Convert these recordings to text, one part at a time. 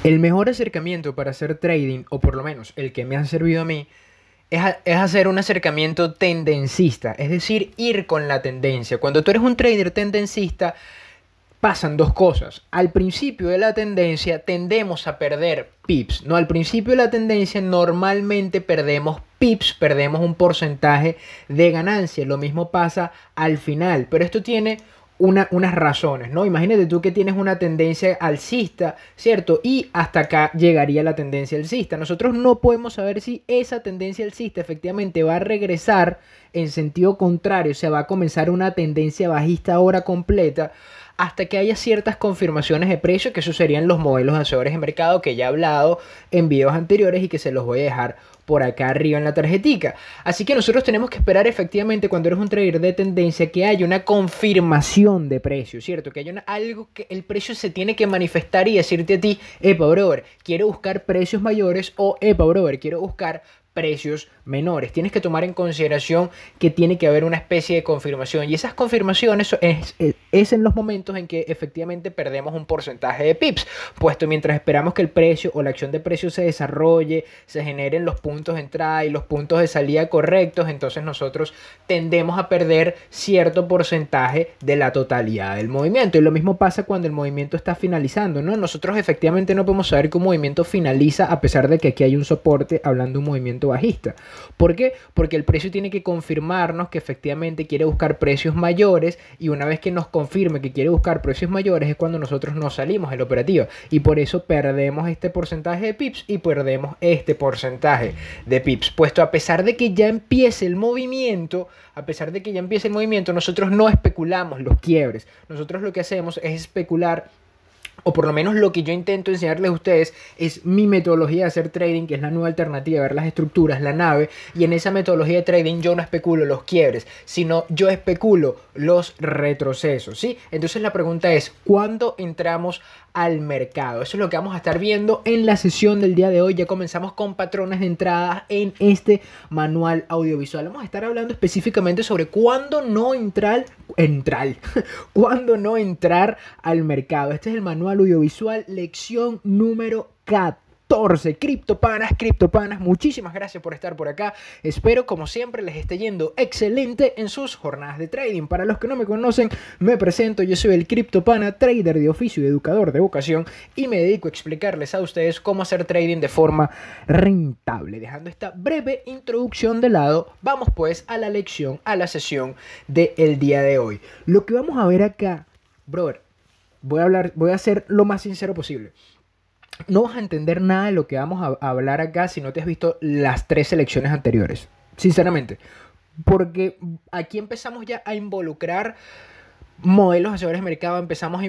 El mejor acercamiento para hacer trading, o por lo menos el que me ha servido a mí, es hacer un acercamiento tendencista, es decir, ir con la tendencia. Cuando tú eres un trader tendencista, pasan dos cosas. Al principio de la tendencia tendemos a perder pips. No, al principio de la tendencia normalmente perdemos pips, perdemos un porcentaje de ganancia. Lo mismo pasa al final, pero esto tiene unas razones, ¿no? Imagínate tú que tienes una tendencia alcista, ¿cierto? Y hasta acá llegaría la tendencia alcista. Nosotros no podemos saber si esa tendencia alcista efectivamente va a regresar en sentido contrario, o sea, va a comenzar una tendencia bajista ahora completa, hasta que haya ciertas confirmaciones de precio, que esos serían los modelos de hacedores de mercado que ya he hablado en videos anteriores y que se los voy a dejar por acá arriba en la tarjetica. Así que nosotros tenemos que esperar efectivamente, cuando eres un trader de tendencia, que haya una confirmación de precio, ¿cierto? Que haya algo que el precio se tiene que manifestar y decirte a ti: epa, brother, quiero buscar precios mayores, o epa, brother, quiero buscar precios menores. Tienes que tomar en consideración que tiene que haber una especie de confirmación, y esas confirmaciones es en los momentos en que efectivamente perdemos un porcentaje de pips, puesto mientras esperamos que el precio o la acción de precio se desarrolle, se generen los puntos de entrada y los puntos de salida correctos, entonces nosotros tendemos a perder cierto porcentaje de la totalidad del movimiento. Y lo mismo pasa cuando el movimiento está finalizando, ¿no? Nosotros efectivamente no podemos saber que un movimiento finaliza a pesar de que aquí hay un soporte, hablando de un movimiento bajista. ¿Por qué? Porque el precio tiene que confirmarnos que efectivamente quiere buscar precios mayores, y una vez que nos confirme que quiere buscar precios mayores es cuando nosotros nos salimos de la operativa, y por eso perdemos este porcentaje de pips y perdemos este porcentaje de pips, puesto a pesar de que ya empiece el movimiento, nosotros no especulamos los quiebres. Nosotros lo que hacemos es especular, o por lo menos lo que yo intento enseñarles a ustedes es mi metodología de hacer trading, que es la nueva alternativa, ver las estructuras, la nave, y en esa metodología de trading yo no especulo los quiebres, sino yo especulo los retrocesos, ¿sí? Entonces la pregunta es: ¿cuándo entramos al mercado? Eso es lo que vamos a estar viendo en la sesión del día de hoy. Ya comenzamos con patrones de entrada en este manual audiovisual. Vamos a estar hablando específicamente sobre cuándo no cuándo no entrar al mercado. Este es el manual audiovisual, lección número 14. Criptopanas, muchísimas gracias por estar por acá. Espero, como siempre, les esté yendo excelente en sus jornadas de trading. Para los que no me conocen, me presento: yo soy el Criptopana, trader de oficio y educador de vocación, y me dedico a explicarles a ustedes cómo hacer trading de forma rentable. Dejando esta breve introducción de lado, vamos pues a la lección, a la sesión del día de hoy. Lo que vamos a ver acá, brother, voy a ser lo más sincero posible. No vas a entender nada de lo que vamos a hablar acá si no te has visto las 3 selecciones anteriores, sinceramente, porque aquí empezamos ya a involucrar modelos de hacedores de mercado, empezamos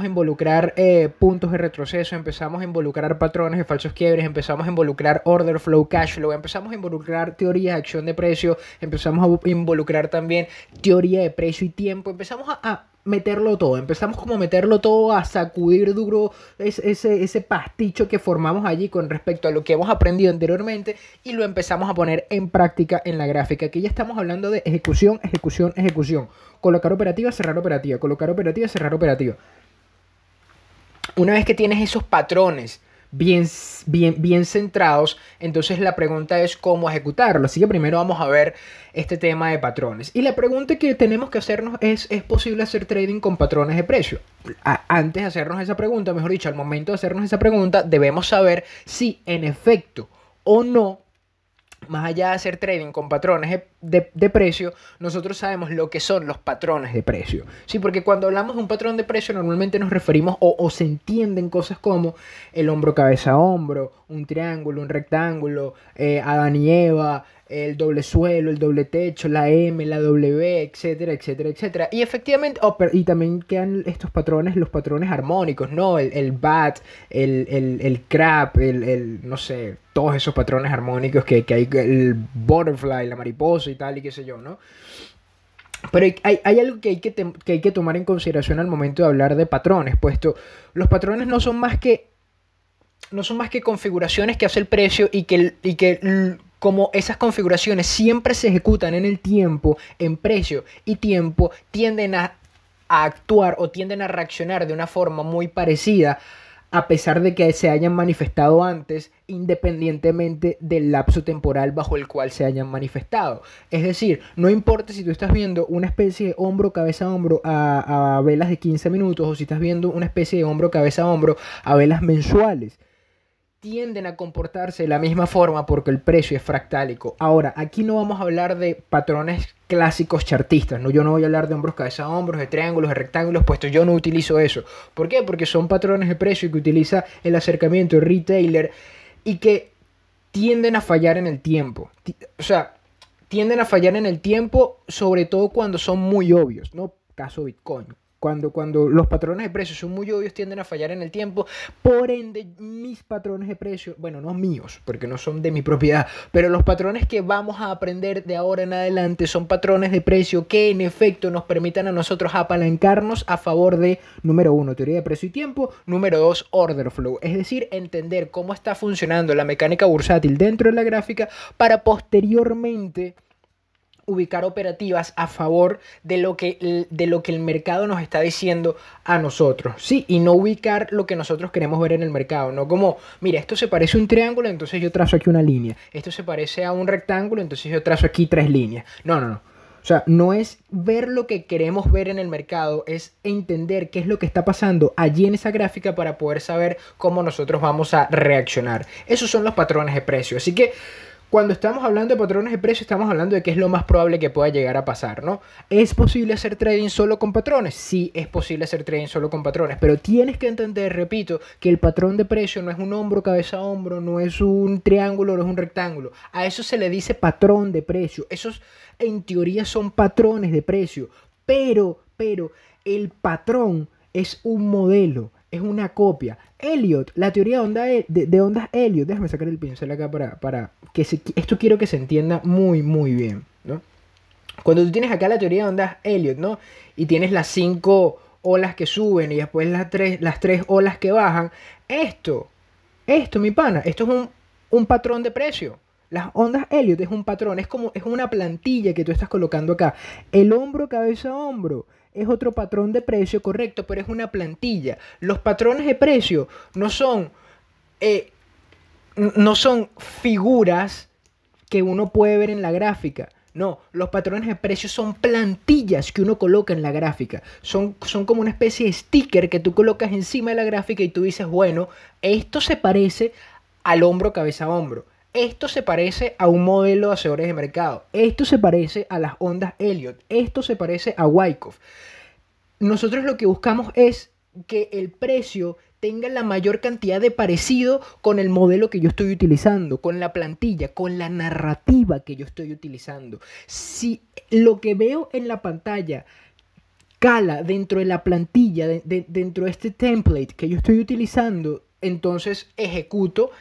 a involucrar puntos de retroceso, empezamos a involucrar patrones de falsos quiebres, empezamos a involucrar order flow, cash flow, empezamos a involucrar teorías de acción de precio, empezamos a involucrar también teoría de precio y tiempo, empezamos a meterlo todo, empezamos como a meterlo todo, a sacudir duro ese pasticho que formamos allí con respecto a lo que hemos aprendido anteriormente, y lo empezamos a poner en práctica en la gráfica. Aquí ya estamos hablando de ejecución, colocar operativa, cerrar operativa, colocar operativa, cerrar operativa. Una vez que tienes esos patrones bien centrados, entonces la pregunta es cómo ejecutarlo. Así que primero vamos a ver este tema de patrones, y la pregunta que tenemos que hacernos ¿es posible hacer trading con patrones de precio? Antes de hacernos esa pregunta, mejor dicho, al momento de hacernos esa pregunta, debemos saber si en efecto o no, más allá de hacer trading con patrones de precio, nosotros sabemos lo que son los patrones de precio. Sí, porque cuando hablamos de un patrón de precio normalmente nos referimos o se entienden cosas como el hombro cabeza hombro, un triángulo, un rectángulo, Adán y Eva, el doble suelo, el doble techo, la M, la W, etcétera, etcétera, etcétera. Y efectivamente, y también quedan estos patrones, los patrones armónicos, ¿no? El bat, el crab, no sé, todos esos patrones armónicos que hay, el butterfly, la mariposa y tal, y qué sé yo, ¿no? Pero hay algo que hay que tomar en consideración al momento de hablar de patrones, puesto los patrones no son más que configuraciones que hace el precio, y que como esas configuraciones siempre se ejecutan en el tiempo, en precio y tiempo, tienden a actuar o tienden a reaccionar de una forma muy parecida a pesar de que se hayan manifestado antes, independientemente del lapso temporal bajo el cual se hayan manifestado. Es decir, no importa si tú estás viendo una especie de hombro, cabeza, hombro a velas de 15 minutos o si estás viendo una especie de hombro, cabeza, hombro a velas mensuales. Tienden a comportarse de la misma forma porque el precio es fractálico. Ahora, aquí no vamos a hablar de patrones clásicos chartistas, ¿no? Yo no voy a hablar de hombros, cabeza, hombros, de triángulos, de rectángulos, puesto yo no utilizo eso. ¿Por qué? Porque son patrones de precio que utiliza el acercamiento retailer y que tienden a fallar en el tiempo. O sea, tienden a fallar en el tiempo, sobre todo cuando son muy obvios, ¿no? Caso Bitcoin. Cuando los patrones de precios son muy obvios, tienden a fallar en el tiempo. Por ende, mis patrones de precios, bueno, no míos, porque no son de mi propiedad, pero los patrones que vamos a aprender de ahora en adelante son patrones de precio que en efecto nos permitan a nosotros apalancarnos a favor de, número 1, teoría de precio y tiempo, número 2, order flow, es decir, entender cómo está funcionando la mecánica bursátil dentro de la gráfica para posteriormente ubicar operativas a favor de lo que el mercado nos está diciendo a nosotros, ¿sí? Y no ubicar lo que nosotros queremos ver en el mercado, no como, mira, esto se parece a un triángulo, entonces yo trazo aquí una línea, esto se parece a un rectángulo, entonces yo trazo aquí 3 líneas. No, no, no. O sea, no es ver lo que queremos ver en el mercado, es entender qué es lo que está pasando allí en esa gráfica para poder saber cómo nosotros vamos a reaccionar. Esos son los patrones de precio, así que cuando estamos hablando de patrones de precio, estamos hablando de qué es lo más probable que pueda llegar a pasar, ¿no? ¿Es posible hacer trading solo con patrones? Sí, es posible hacer trading solo con patrones, pero tienes que entender, repito, que el patrón de precio no es un hombro, cabeza, hombro, no es un triángulo, no es un rectángulo. A eso se le dice patrón de precio. Esos, en teoría, son patrones de precio, pero el patrón es un modelo. Es una copia. Elliot, la teoría de ondas Elliot. Déjame sacar el pincel acá para que esto quiero que se entienda muy, muy bien, ¿no? Cuando tú tienes acá la teoría de ondas Elliot, ¿no? Y tienes las 5 olas que suben y después las tres olas que bajan. Esto, mi pana, esto es un patrón de precio. Las ondas Elliot es un patrón, es una plantilla que tú estás colocando acá. El hombro, cabeza, hombro es otro patrón de precio, correcto, pero es una plantilla. Los patrones de precio no son figuras que uno puede ver en la gráfica. No, los patrones de precio son plantillas que uno coloca en la gráfica. Son como una especie de sticker que tú colocas encima de la gráfica y tú dices, bueno, esto se parece al hombro, cabeza, hombro. Esto se parece a un modelo de hacedores de mercado. Esto se parece a las ondas Elliot. Esto se parece a Wyckoff. Nosotros lo que buscamos es que el precio tenga la mayor cantidad de parecido con el modelo que yo estoy utilizando, con la plantilla, con la narrativa que yo estoy utilizando. Si lo que veo en la pantalla cala dentro de la plantilla, dentro de este template que yo estoy utilizando, entonces ejecuto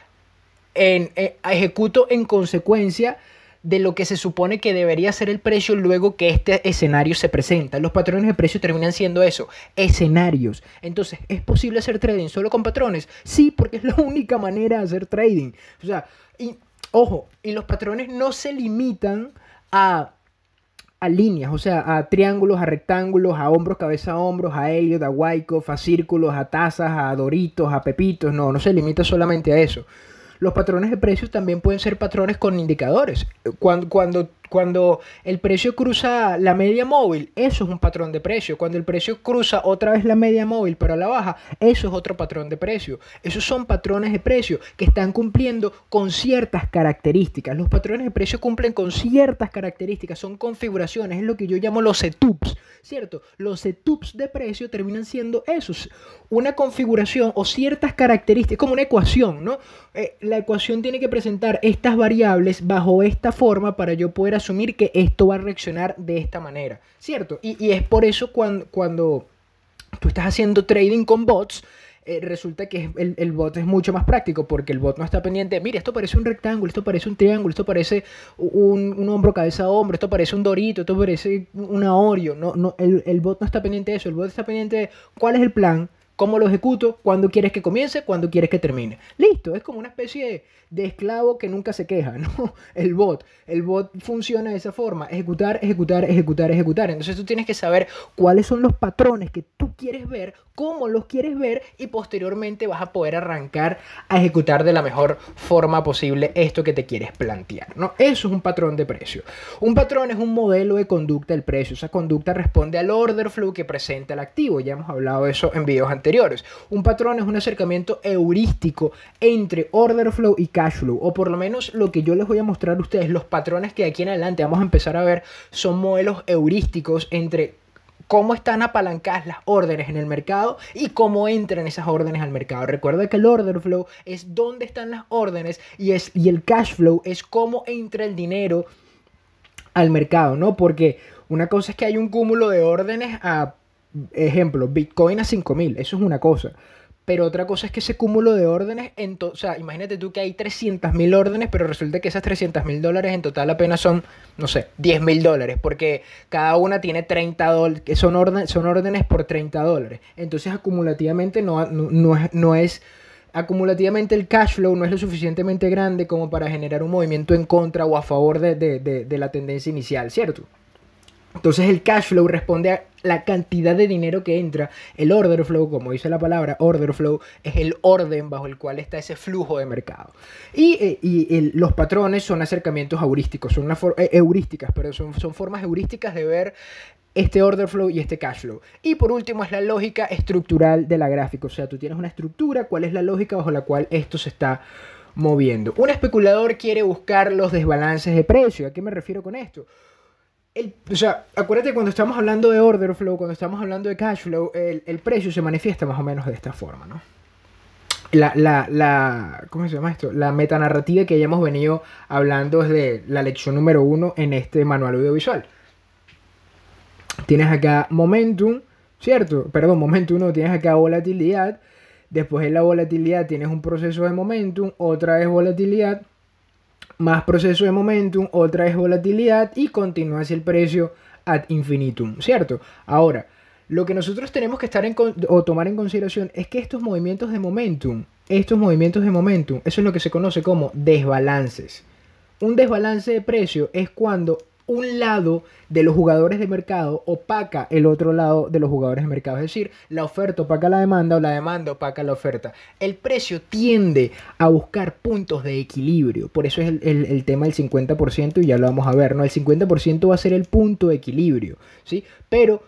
en consecuencia de lo que se supone que debería ser el precio luego que este escenario se presenta. Los patrones de precio terminan siendo eso, escenarios. Entonces, ¿es posible hacer trading solo con patrones? Sí, porque es la única manera de hacer trading. O sea, ojo, y los patrones no se limitan a líneas, o sea, a triángulos, a rectángulos, a hombros, cabeza, a hombros, a Elliot, a Wyckoff, a círculos, a tazas, a doritos, a pepitos. No se limita solamente a eso. Los patrones de precios también pueden ser patrones con indicadores. Cuando el precio cruza la media móvil, eso es un patrón de precio. Cuando el precio cruza otra vez la media móvil pero a la baja, eso es otro patrón de precio. Esos son patrones de precio que están cumpliendo con ciertas características. Los patrones de precio cumplen con ciertas características, son configuraciones, es lo que yo llamo los setups, ¿cierto? Los setups de precio terminan siendo esos, una configuración o ciertas características, como una ecuación, ¿no? La ecuación tiene que presentar estas variables bajo esta forma para yo poder asumir que esto va a reaccionar de esta manera, ¿cierto? Y es por eso cuando tú estás haciendo trading con bots, resulta que el bot es mucho más práctico porque el bot no está pendiente, mira, esto parece un rectángulo, esto parece un triángulo, esto parece un hombro, cabeza, hombro, esto parece un dorito, esto parece una Oreo. El bot no está pendiente de eso, el bot está pendiente de cuál es el plan, ¿Cómo lo ejecuto? ¿Cuándo quieres que comience? ¿Cuándo quieres que termine? Listo, es como una especie de esclavo que nunca se queja, ¿no? El bot funciona de esa forma, ejecutar, ejecutar, ejecutar, ejecutar. Entonces tú tienes que saber cuáles son los patrones que tú quieres ver, cómo los quieres ver y posteriormente vas a poder arrancar a ejecutar de la mejor forma posible esto que te quieres plantear, ¿no? Eso es un patrón de precio. Un patrón es un modelo de conducta del precio. Esa conducta responde al order flow que presenta el activo. Ya hemos hablado de eso en videos anteriores. Un patrón es un acercamiento heurístico entre order flow y cash flow, o por lo menos lo que yo les voy a mostrar a ustedes, los patrones que de aquí en adelante vamos a empezar a ver son modelos heurísticos entre cómo están apalancadas las órdenes en el mercado y cómo entran esas órdenes al mercado. Recuerda que el order flow es dónde están las órdenes y el cash flow es cómo entra el dinero al mercado, ¿no? Porque una cosa es que hay un cúmulo de órdenes a, ejemplo, Bitcoin a 5.000, eso es una cosa. Pero otra cosa es que ese cúmulo de órdenes, o sea, imagínate tú que hay 300.000 órdenes, pero resulta que esas $300.000 en total apenas son, no sé, $10.000, porque cada una tiene $30, que son órdenes por $30. Entonces, acumulativamente acumulativamente el cash flow no es lo suficientemente grande como para generar un movimiento en contra o a favor de la tendencia inicial, ¿cierto? Entonces el cash flow responde a la cantidad de dinero que entra. El order flow, como dice la palabra, order flow, es el orden bajo el cual está ese flujo de mercado. Los patrones son acercamientos heurísticos, son heurísticas, pero son formas heurísticas de ver este order flow y este cash flow. Y por último es la lógica estructural de la gráfica. O sea, tú tienes una estructura, ¿cuál es la lógica bajo la cual esto se está moviendo? Un especulador quiere buscar los desbalances de precio. ¿A qué me refiero con esto? O sea, acuérdate cuando estamos hablando de order flow, cuando estamos hablando de cash flow, el precio se manifiesta más o menos de esta forma, ¿no? ¿Cómo se llama esto? La metanarrativa que ya hemos venido hablando desde la lección número 1 en este manual audiovisual. Tienes acá momentum, ¿cierto? Perdón, momentum no, tienes acá volatilidad. Después de la volatilidad tienes un proceso de momentum, otra vez volatilidad, más proceso de momentum, otra vez volatilidad y continúa hacia el precio ad infinitum, ¿cierto? Ahora, lo que nosotros tenemos que tomar en consideración es que estos movimientos de momentum, eso es lo que se conoce como desbalances. Un desbalance de precio es cuando un lado de los jugadores de mercado opaca el otro lado de los jugadores de mercado. Es decir, la oferta opaca la demanda o la demanda opaca la oferta. El precio tiende a buscar puntos de equilibrio. Por eso es el tema del 50% y ya lo vamos a ver, ¿no? El 50% va a ser el punto de equilibrio, ¿sí? Pero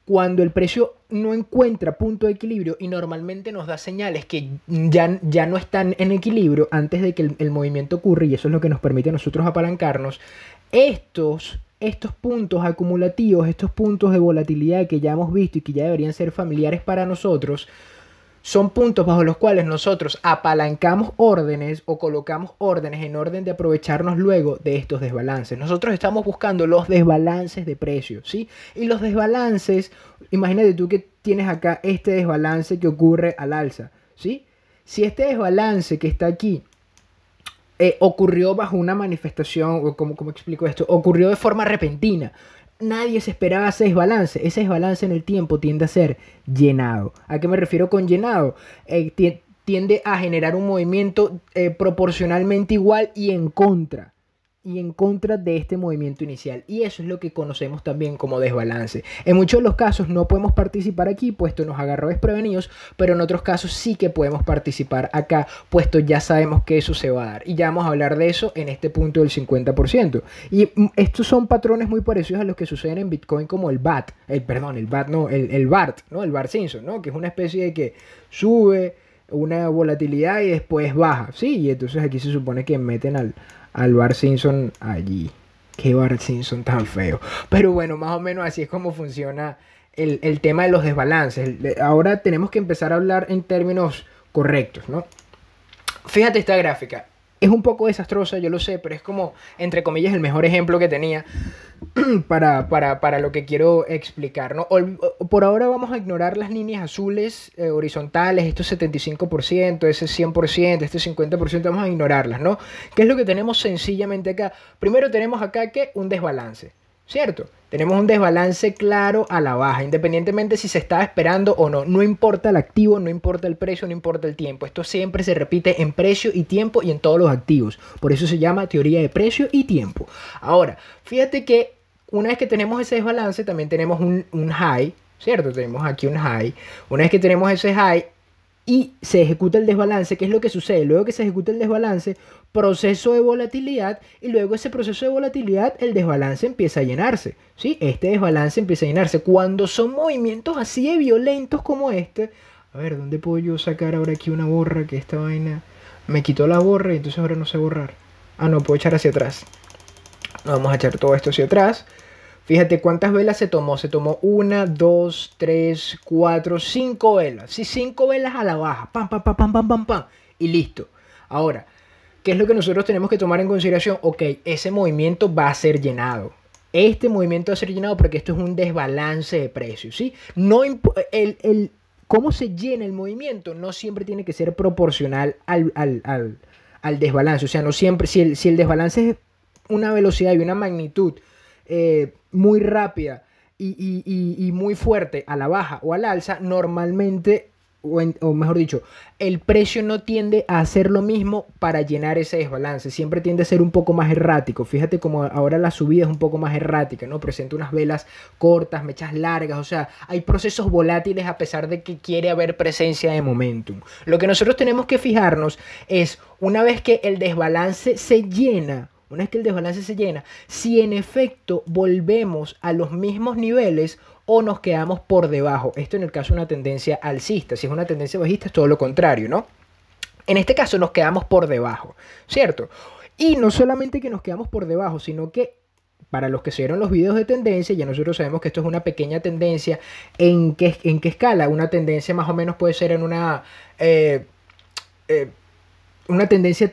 cuando el precio no encuentra punto de equilibrio y normalmente nos da señales que ya no están en equilibrio antes de que el movimiento ocurra, y eso es lo que nos permite a nosotros apalancarnos, estos puntos acumulativos, estos puntos de volatilidad que ya hemos visto y que ya deberían ser familiares para nosotros, son puntos bajo los cuales nosotros apalancamos órdenes o colocamos órdenes en orden de aprovecharnos luego de estos desbalances. Nosotros estamos buscando los desbalances de precios, ¿sí? Y los desbalances, imagínate tú que tienes acá este desbalance que ocurre al alza, ¿sí? Si este desbalance que está aquí ocurrió bajo una manifestación, o ¿cómo explico esto? Ocurrió de forma repentina. Nadie se esperaba ese desbalance. Ese desbalance en el tiempo tiende a ser llenado. ¿A qué me refiero con llenado? Tiende a generar un movimiento proporcionalmente igual y en contra de este movimiento inicial. Y eso es lo que conocemos también como desbalance. En muchos de los casos no podemos participar aquí, puesto nos agarró desprevenidos, pero en otros casos sí que podemos participar acá, puesto ya sabemos que eso se va a dar. Y ya vamos a hablar de eso en este punto del 50%. Y estos son patrones muy parecidos a los que suceden en Bitcoin, como el BAT, el BART, ¿no? El Bart Simpson, ¿no? Que es una especie de que sube una volatilidad y después baja, ¿sí? Y entonces aquí se supone que meten al Bart Simpson allí. Qué Bart Simpson tan feo. Pero bueno, más o menos así es como funciona el tema de los desbalances. Ahora tenemos que empezar a hablar en términos correctos, ¿no? Fíjate esta gráfica. Es un poco desastrosa, yo lo sé, pero es como, entre comillas, el mejor ejemplo que tenía para lo que quiero explicar, ¿no? Por ahora vamos a ignorar las líneas azules horizontales, estos 75%, ese 100%, este 50%, vamos a ignorarlas, ¿no? ¿Qué es lo que tenemos sencillamente acá? Primero tenemos acá que un desbalance, ¿cierto? Tenemos un desbalance claro a la baja, independientemente si se estaba esperando o no. No importa el activo, no importa el precio, no importa el tiempo. Esto siempre se repite en precio y tiempo y en todos los activos. Por eso se llama teoría de precio y tiempo. Ahora, fíjate que una vez que tenemos ese desbalance, también tenemos un high, ¿cierto? Tenemos aquí un high. Una vez que tenemos ese high y se ejecuta el desbalance, ¿qué es lo que sucede? Luego que se ejecuta el desbalance, proceso de volatilidad, y luego ese proceso de volatilidad, el desbalance empieza a llenarse, ¿sí? Este desbalance empieza a llenarse. Cuando son movimientos así de violentos como este, a ver, ¿dónde puedo yo sacar ahora aquí una borra? Que esta vaina me quitó la borra y entonces ahora no sé borrar. Ah, no, puedo echar hacia atrás. Vamos a echar todo esto hacia atrás. Fíjate cuántas velas se tomó. Se tomó 1, 2, 3, 4, 5 velas. Sí, 5 velas a la baja. Pam, pam, pam, pam, pam, pam, pam. Y listo. Ahora, ¿qué es lo que nosotros tenemos que tomar en consideración? Ok, ese movimiento va a ser llenado. Este movimiento va a ser llenado porque esto es un desbalance de precios, ¿sí? No cómo se llena el movimiento no siempre tiene que ser proporcional al desbalance. O sea, no siempre, si el desbalance es una velocidad y una magnitud muy rápida y muy fuerte a la baja o al alza, normalmente, o mejor dicho, el precio no tiende a hacer lo mismo para llenar ese desbalance. Siempre tiende a ser un poco más errático. Fíjate como ahora la subida es un poco más errática, ¿no? Presenta unas velas cortas, mechas largas, o sea, hay procesos volátiles a pesar de que quiere haber presencia de momentum. Lo que nosotros tenemos que fijarnos es, una vez que el desbalance se llena, si en efecto volvemos a los mismos niveles o nos quedamos por debajo. Esto en el caso de una tendencia alcista. Si es una tendencia bajista es todo lo contrario, ¿no? En este caso nos quedamos por debajo, ¿cierto? Y no solamente que nos quedamos por debajo, sino que para los que se vieron los videos de tendencia, ya nosotros sabemos que esto es una pequeña tendencia. ¿En qué escala? Una tendencia más o menos puede ser en una tendencia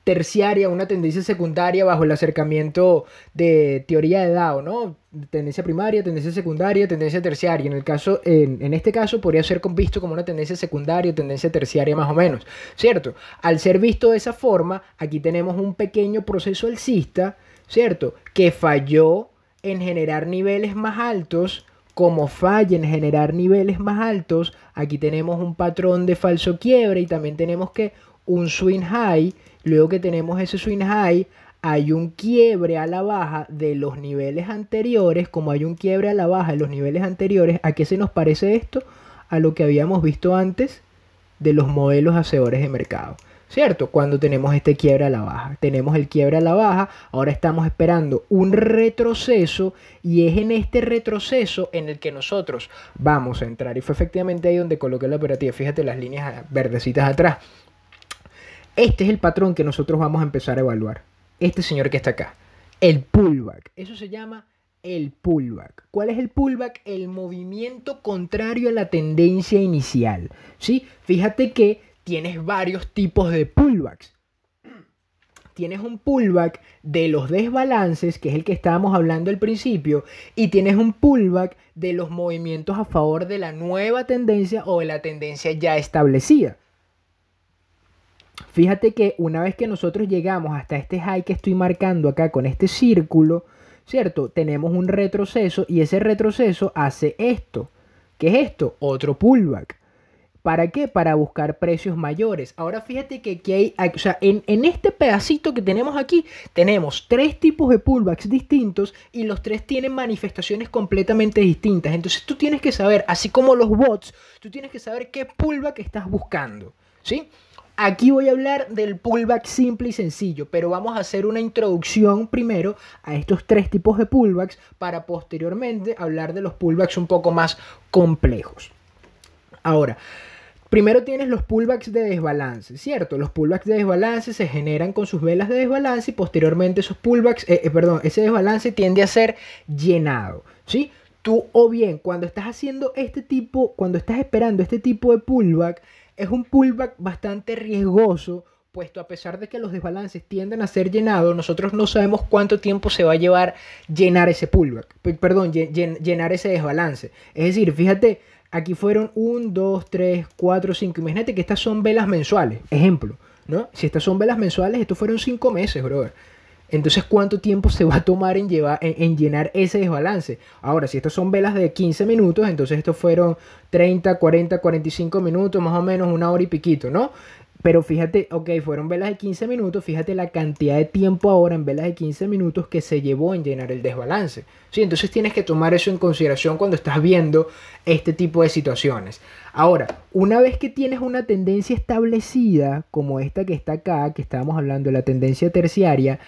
terciaria, una tendencia secundaria bajo el acercamiento de teoría de Dow, ¿no? Tendencia primaria, tendencia secundaria, tendencia terciaria. En este caso podría ser visto como una tendencia secundaria o tendencia terciaria más o menos, ¿cierto? Al ser visto de esa forma, aquí tenemos un pequeño proceso alcista, ¿cierto? Que falló en generar niveles más altos. Como falla en generar niveles más altos, aquí tenemos un patrón de falso quiebre y también tenemos que un swing high. Luego que tenemos ese swing high, hay un quiebre a la baja de los niveles anteriores. Como hay un quiebre a la baja de los niveles anteriores, ¿a qué se nos parece esto? A lo que habíamos visto antes de los modelos hacedores de mercado, ¿cierto? Cuando tenemos este quiebre a la baja. Tenemos el quiebre a la baja, ahora estamos esperando un retroceso y es en este retroceso en el que nosotros vamos a entrar. Y fue efectivamente ahí donde coloqué la operativa. Fíjate las líneas verdecitas atrás. Este es el patrón que nosotros vamos a empezar a evaluar. Este señor que está acá. El pullback. Eso se llama el pullback. ¿Cuál es el pullback? El movimiento contrario a la tendencia inicial, ¿sí? Fíjate que tienes varios tipos de pullbacks. Tienes un pullback de los desbalances, que es el que estábamos hablando al principio, y tienes un pullback de los movimientos a favor de la nueva tendencia o de la tendencia ya establecida. Fíjate que una vez que nosotros llegamos hasta este high que estoy marcando acá con este círculo, ¿cierto? Tenemos un retroceso y ese retroceso hace esto. ¿Qué es esto? Otro pullback. ¿Para qué? Para buscar precios mayores. Ahora fíjate que aquí hay, o sea, en este pedacito que tenemos aquí, tenemos 3 tipos de pullbacks distintos y los 3 tienen manifestaciones completamente distintas. Entonces tú tienes que saber, así como los bots, tú tienes que saber qué pullback estás buscando, ¿sí? Aquí voy a hablar del pullback simple y sencillo, pero vamos a hacer una introducción primero a estos 3 tipos de pullbacks para posteriormente hablar de los pullbacks un poco más complejos. Ahora, primero tienes los pullbacks de desbalance, ¿cierto? Los pullbacks de desbalance se generan con sus velas de desbalance y posteriormente esos pullbacks, ese desbalance tiende a ser llenado, ¿sí? Tú o bien cuando estás haciendo cuando estás esperando este tipo de pullback, es un pullback bastante riesgoso, puesto a pesar de que los desbalances tienden a ser llenados, nosotros no sabemos cuánto tiempo se va a llevar llenar ese pullback, llenar ese desbalance. Es decir, fíjate, aquí fueron 1, 2, 3, 4, 5. Imagínate que estas son velas mensuales, ejemplo, ¿no? Si estas son velas mensuales, estos fueron 5 meses, brother. Entonces, ¿cuánto tiempo se va a tomar en llenar ese desbalance? Ahora, si estos son velas de 15 minutos, entonces estos fueron 30, 40, 45 minutos, más o menos una hora y piquito, ¿no? Pero fíjate, ok, fueron velas de 15 minutos, fíjate la cantidad de tiempo ahora en velas de 15 minutos que se llevó en llenar el desbalance. ¿Sí? Entonces tienes que tomar eso en consideración cuando estás viendo este tipo de situaciones. Ahora, una vez que tienes una tendencia establecida, como esta que está acá, que estábamos hablando de la tendencia terciaria,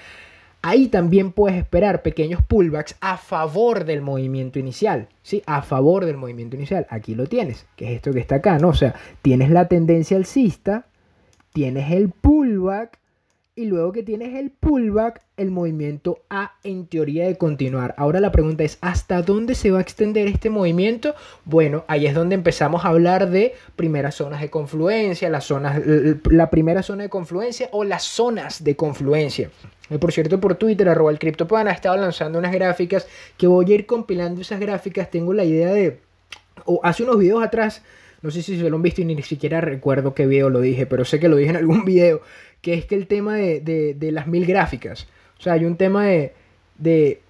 ahí también puedes esperar pequeños pullbacks a favor del movimiento inicial, ¿sí? A favor del movimiento inicial. Aquí lo tienes, que es esto que está acá, ¿no? O sea, tienes la tendencia alcista, tienes el pullback y luego que tienes el pullback, el movimiento A en teoría de continuar. Ahora la pregunta es, ¿hasta dónde se va a extender este movimiento? Bueno, ahí es donde empezamos a hablar de primeras zonas de confluencia, la primera zona de confluencia o las zonas de confluencia. Por cierto, por Twitter, @elcryptopana, he estado lanzando unas gráficas que voy a ir compilando esas gráficas. Tengo la idea de, hace unos videos atrás, no sé si se lo han visto y ni siquiera recuerdo qué video lo dije, pero sé que lo dije en algún video, que es que el tema de las 1000 gráficas. O sea, hay un tema de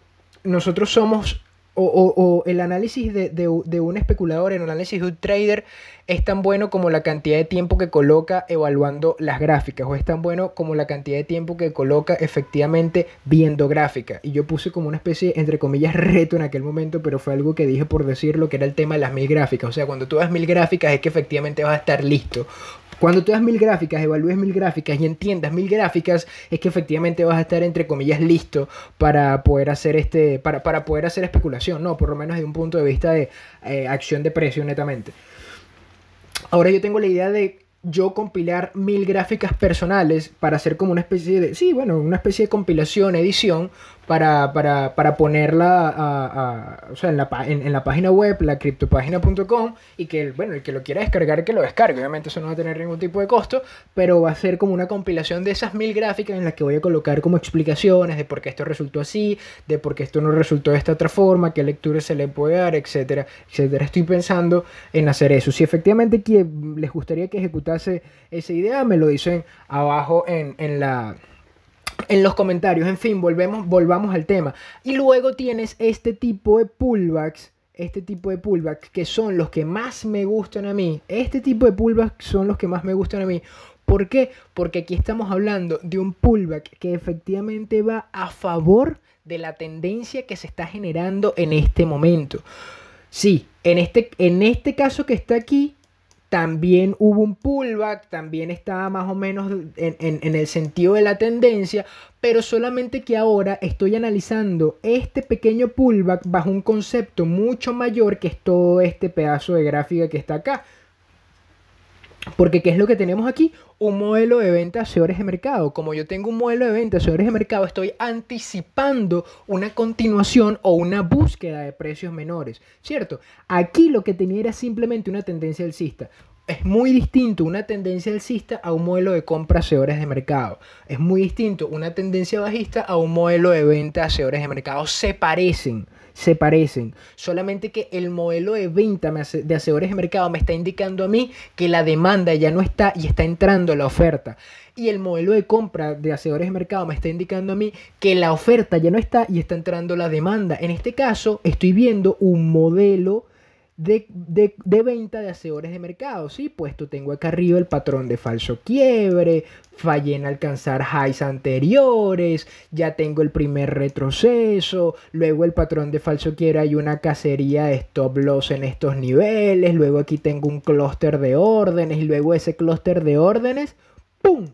nosotros somos, o el análisis de un especulador, el análisis de un trader es tan bueno como la cantidad de tiempo que coloca evaluando las gráficas, o es tan bueno como la cantidad de tiempo que coloca efectivamente viendo gráficas. Y yo puse como una especie, entre comillas, reto en aquel momento, pero fue algo que dije por decirlo, que era el tema de las 1000 gráficas. O sea, cuando tú das 1000 gráficas es que efectivamente vas a estar listo. Cuando tú das 1000 gráficas, evalúes 1000 gráficas y entiendas 1000 gráficas, es que efectivamente vas a estar, entre comillas, listo para poder hacer para poder hacer especulación, ¿no? Por lo menos desde un punto de vista de acción de precio netamente. Ahora yo tengo la idea de yo compilar 1000 gráficas personales para hacer como una especie de, sí, bueno, una especie de compilación, edición, para ponerla o sea, en la página web, la criptopagina.com, y que, bueno, el que lo quiera descargar, que lo descargue. Obviamente eso no va a tener ningún tipo de costo, pero va a ser como una compilación de esas 1000 gráficas en las que voy a colocar como explicaciones de por qué esto resultó así, de por qué esto no resultó de esta otra forma, qué lectura se le puede dar, etcétera, etcétera. Estoy pensando en hacer eso. Si efectivamente les gustaría que ejecutase esa idea, me lo dicen abajo en los comentarios. En fin, volvamos al tema. Y luego tienes este tipo de pullbacks que son los que más me gustan a mí. Este tipo de pullbacks son los que más me gustan a mí. ¿Por qué? Porque aquí estamos hablando de un pullback que efectivamente va a favor de la tendencia que se está generando en este momento. Sí, en este caso que está aquí, también hubo un pullback, también estaba más o menos en el sentido de la tendencia, pero solamente que ahora estoy analizando este pequeño pullback bajo un concepto mucho mayor que es todo este pedazo de gráfica que está acá. Porque ¿qué es lo que tenemos aquí? Un modelo de venta a hacedores de mercado. Como yo tengo un modelo de venta a hacedores de mercado, estoy anticipando una continuación o una búsqueda de precios menores, ¿cierto? Aquí lo que tenía era simplemente una tendencia alcista. Es muy distinto una tendencia alcista a un modelo de compra a hacedores de mercado. Es muy distinto una tendencia bajista a un modelo de venta a hacedores de mercado. Se parecen. Solamente que el modelo de venta de hacedores de mercado me está indicando a mí que la demanda ya no está y está entrando la oferta. Y el modelo de compra de hacedores de mercado me está indicando a mí que la oferta ya no está y está entrando la demanda. En este caso estoy viendo un modelo de venta de hacedores de mercado, ¿sí? Puesto tengo acá arriba el patrón de falso quiebre, fallé en alcanzar highs anteriores, ya tengo el primer retroceso, luego el patrón de falso quiebre, hay una cacería de stop loss en estos niveles, luego aquí tengo un clúster de órdenes y luego ese clúster de órdenes, ¡pum!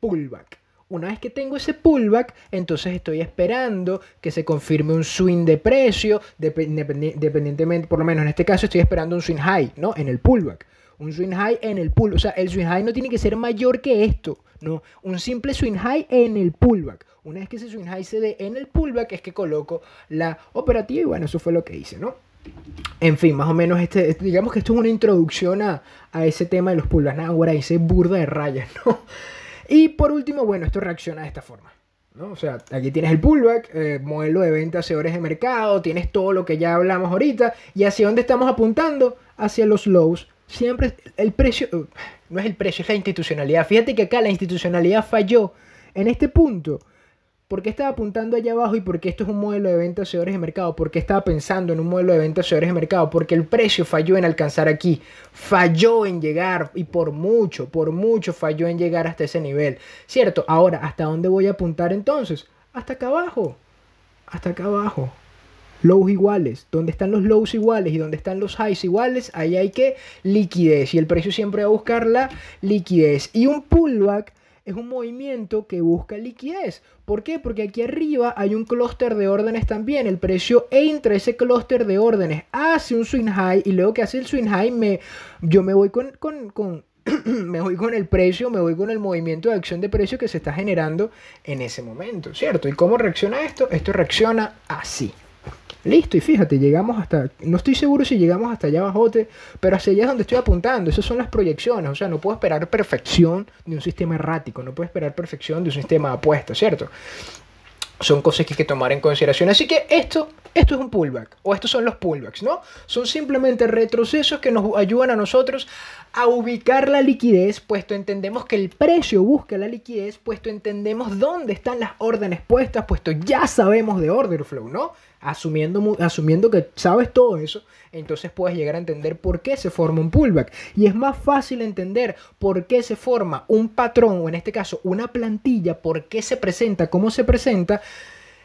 Pullback. Una vez que tengo ese pullback, entonces estoy esperando que se confirme un swing de precio, dependientemente, por lo menos en este caso estoy esperando un swing high, ¿no? En el pullback. Un swing high en el pullback. O sea, el swing high no tiene que ser mayor que esto, ¿no? Un simple swing high en el pullback. Una vez que ese swing high se dé en el pullback es que coloco la operativa y bueno, eso fue lo que hice, ¿no? En fin, más o menos digamos que esto es una introducción a ese tema de los pullbacks. Ahora hice burda de rayas, ¿no? Y por último, bueno, esto reacciona de esta forma, ¿no? O sea, aquí tienes el pullback, modelo de venta a hacedores de mercado, tienes todo lo que ya hablamos ahorita. ¿Y hacia dónde estamos apuntando? Hacia los lows. Siempre el precio, no es el precio, es la institucionalidad. Fíjate que acá la institucionalidad falló en este punto. ¿Por qué estaba apuntando allá abajo y por qué esto es un modelo de venta hacia de mercado? ¿Por qué estaba pensando en un modelo de venta hacia de mercado? Porque el precio falló en alcanzar aquí, falló en llegar y por mucho falló en llegar hasta ese nivel, ¿cierto? Ahora, ¿hasta dónde voy a apuntar entonces? Hasta acá abajo, hasta acá abajo. Lows iguales, donde están los lows iguales y donde están los highs iguales, ahí hay que liquidez y el precio siempre va a buscar la liquidez. Y un pullback es un movimiento que busca liquidez. ¿Por qué? Porque aquí arriba hay un clúster de órdenes también. El precio entra ese clúster de órdenes, hace un swing high y luego que hace el swing high yo me voy con me voy con el precio, me voy con el movimiento de acción de precio que se está generando en ese momento, ¿cierto? ¿Y cómo reacciona esto? Esto reacciona así. Listo, y fíjate, llegamos hasta, no estoy seguro si llegamos hasta allá abajo, pero hacia allá es donde estoy apuntando. Esas son las proyecciones, o sea, no puedo esperar perfección de un sistema errático, no puedo esperar perfección de un sistema de apuestas, ¿cierto? Son cosas que hay que tomar en consideración. Así que esto es un pullback, o estos son los pullbacks, ¿no? Son simplemente retrocesos que nos ayudan a nosotros a ubicar la liquidez, puesto entendemos que el precio busca la liquidez, puesto entendemos dónde están las órdenes puestas, puesto ya sabemos de order flow, ¿no? Asumiendo que sabes todo eso, entonces puedes llegar a entender por qué se forma un pullback. Y es más fácil entender por qué se forma un patrón, o en este caso una plantilla, por qué se presenta, cómo se presenta.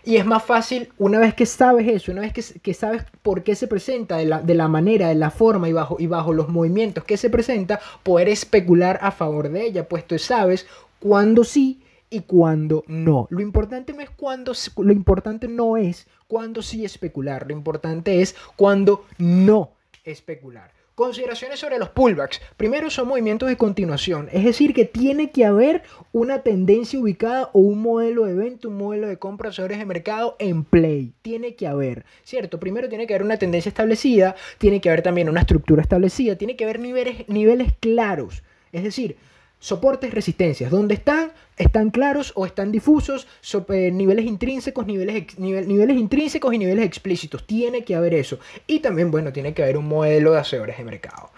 Y es más fácil, una vez que sabes eso, una vez que sabes por qué se presenta, de la manera, de la forma y bajo los movimientos que se presenta, poder especular a favor de ella, puesto que sabes cuándo sí y cuándo no. Lo importante no es cuándo sí especular, lo importante es cuándo no especular. Consideraciones sobre los pullbacks. Primero, son movimientos de continuación, es decir, que tiene que haber una tendencia ubicada o un modelo de venta, un modelo de compra sobre de mercado en play. Tiene que haber, ¿cierto? Primero tiene que haber una tendencia establecida, tiene que haber también una estructura establecida, tiene que haber niveles claros, es decir, soportes, resistencias, ¿dónde están? ¿Están claros o están difusos? Niveles intrínsecos, niveles intrínsecos y niveles explícitos. Tiene que haber eso. Y también, bueno, tiene que haber un modelo de hacedores de mercado.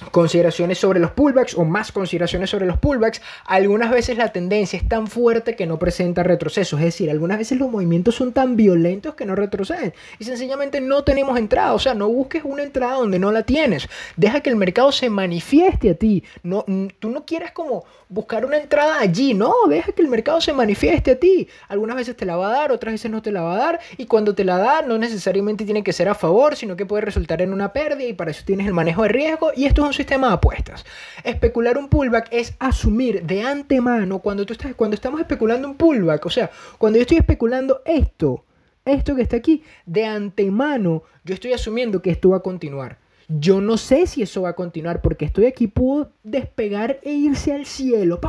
Consideraciones sobre los pullbacks o más consideraciones sobre los pullbacks. Algunas veces la tendencia es tan fuerte que no presenta retrocesos, es decir, algunas veces los movimientos son tan violentos que no retroceden y sencillamente no tenemos entrada. O sea, no busques una entrada donde no la tienes, deja que el mercado se manifieste a ti. No, tú no quieres como buscar una entrada allí, no, deja que el mercado se manifieste a ti. Algunas veces te la va a dar, otras veces no te la va a dar, y cuando te la da no necesariamente tiene que ser a favor, sino que puede resultar en una pérdida, y para eso tienes el manejo de riesgo, y esto es un sistema de apuestas. Especular un pullback es asumir de antemano, cuando estamos especulando un pullback, o sea, cuando yo estoy especulando esto que está aquí, de antemano yo estoy asumiendo que esto va a continuar. Yo no sé si eso va a continuar porque estoy aquí, pudo despegar e irse al cielo,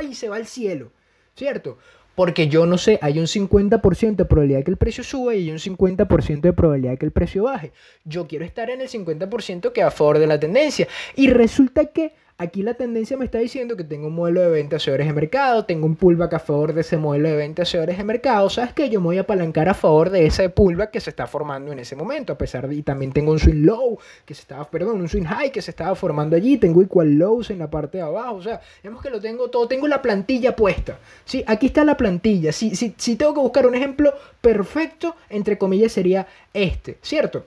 y se va al cielo, ¿cierto? Porque yo no sé, hay un 50% de probabilidad de que el precio suba y hay un 50% de probabilidad de que el precio baje. Yo quiero estar en el 50% que va a favor de la tendencia. Y resulta que aquí la tendencia me está diciendo que tengo un modelo de venta hacedores de mercado, tengo un pullback a favor de ese modelo de venta hacedores de mercado. ¿Sabes qué? Yo me voy a apalancar a favor de ese pullback que se está formando en ese momento, a pesar de, y también tengo un swing low un swing high que se estaba formando allí, tengo equal lows en la parte de abajo. O sea, vemos que lo tengo todo, tengo la plantilla puesta. ¿Sí? Aquí está la plantilla. Si tengo que buscar un ejemplo perfecto, entre comillas, sería este, ¿cierto?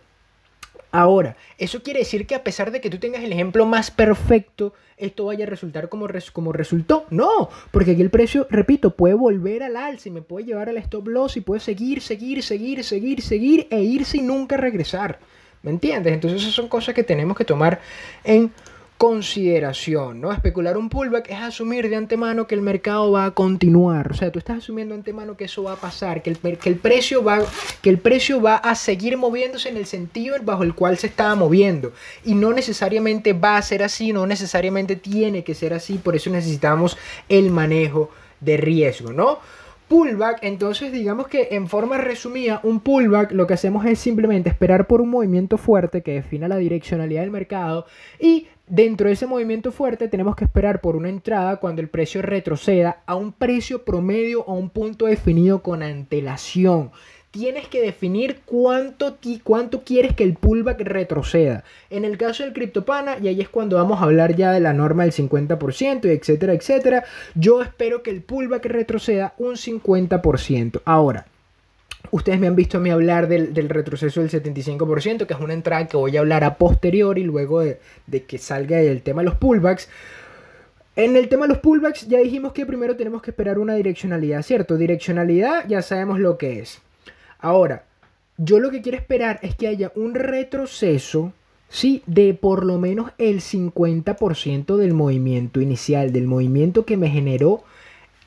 Ahora, eso quiere decir que a pesar de que tú tengas el ejemplo más perfecto, esto vaya a resultar como resultó. No, porque aquí el precio, repito, puede volver al alza y me puede llevar al stop loss y puede seguir e irse y nunca regresar. ¿Me entiendes? Entonces esas son cosas que tenemos que tomar en consideración, ¿no? Especular un pullback es asumir de antemano que el mercado va a continuar. O sea, tú estás asumiendo de antemano que eso va a pasar, que el precio va a seguir moviéndose en el sentido bajo el cual se estaba moviendo. Y no necesariamente va a ser así, no necesariamente tiene que ser así. Por eso necesitamos el manejo de riesgo, ¿no? Pullback, entonces digamos que en forma resumida, un pullback lo que hacemos es simplemente esperar por un movimiento fuerte que defina la direccionalidad del mercado, y dentro de ese movimiento fuerte tenemos que esperar por una entrada cuando el precio retroceda a un precio promedio o a un punto definido con antelación. tienes que definir cuánto quieres que el pullback retroceda. En el caso del CryptoPana, y ahí es cuando vamos a hablar ya de la norma del 50%, y etcétera, etcétera, yo espero que el pullback retroceda un 50%. Ahora, ustedes me han visto a mí hablar del retroceso del 75%, que es una entrada que voy a hablar a posteriori, luego de que salga el tema de los pullbacks. En el tema de los pullbacks ya dijimos que primero tenemos que esperar una direccionalidad, ¿cierto? Direccionalidad ya sabemos lo que es. Ahora, yo lo que quiero esperar es que haya un retroceso, ¿sí? De por lo menos el 50% del movimiento inicial, del movimiento que me generó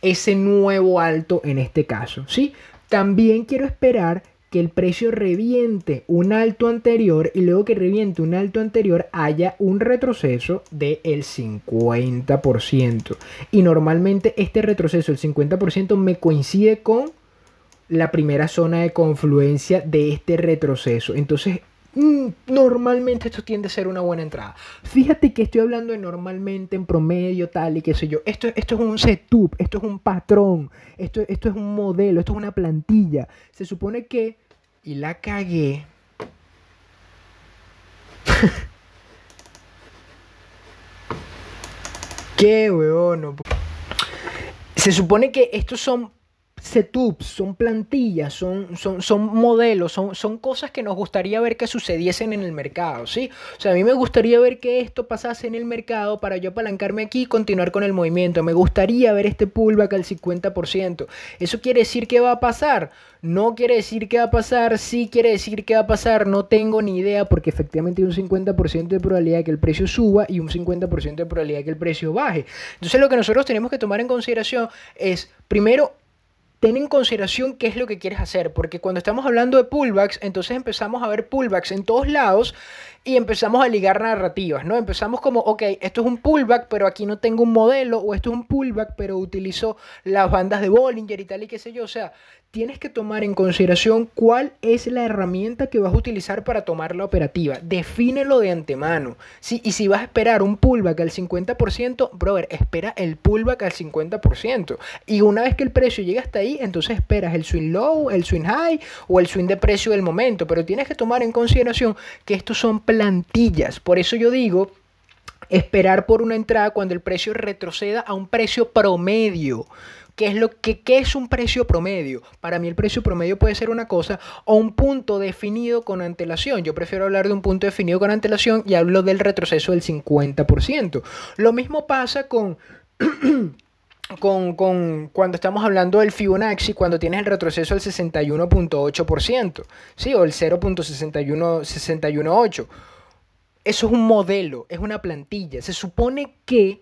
ese nuevo alto en este caso, ¿sí? También quiero esperar que el precio reviente un alto anterior y luego que reviente un alto anterior haya un retroceso del 50%. Y normalmente este retroceso del 50% me coincide con la primera zona de confluencia de este retroceso. Entonces, normalmente esto tiende a ser una buena entrada. Fíjate que estoy hablando de normalmente, en promedio, tal y qué sé yo. Esto es un setup, esto es un patrón, esto es un modelo, esto es una plantilla. Se supone que, y la cagué, qué huevón, no. Se supone que estos son setups, son plantillas, son modelos, son cosas que nos gustaría ver que sucediesen en el mercado, ¿sí? O sea, a mí me gustaría ver que esto pasase en el mercado para yo apalancarme aquí y continuar con el movimiento. Me gustaría ver este pullback al 50%. ¿Eso quiere decir que va a pasar? No quiere decir que va a pasar, sí quiere decir que va a pasar, no tengo ni idea porque efectivamente hay un 50% de probabilidad de que el precio suba y un 50% de probabilidad de que el precio baje. Entonces lo que nosotros tenemos que tomar en consideración es, primero, ten en consideración qué es lo que quieres hacer, porque cuando estamos hablando de pullbacks, entonces empezamos a ver pullbacks en todos lados y empezamos a ligar narrativas, ¿no? Empezamos como, ok, esto es un pullback, pero aquí no tengo un modelo, o esto es un pullback, pero utilizo las bandas de Bollinger y tal y qué sé yo. O sea, tienes que tomar en consideración cuál es la herramienta que vas a utilizar para tomar la operativa. Defínelo de antemano, ¿sí? Y si vas a esperar un pullback al 50%, brother, espera el pullback al 50%. Y una vez que el precio llega hasta ahí, entonces esperas el swing low, el swing high o el swing de precio del momento. Pero tienes que tomar en consideración que estos son plantillas. Por eso yo digo, esperar por una entrada cuando el precio retroceda a un precio promedio. ¿Qué es un precio promedio? Para mí el precio promedio puede ser una cosa o un punto definido con antelación. Yo prefiero hablar de un punto definido con antelación y hablo del retroceso del 50%. Lo mismo pasa con cuando estamos hablando del Fibonacci, cuando tienes el retroceso del 61.8%, ¿sí? O el 0.618. Eso es un modelo, es una plantilla. Se supone que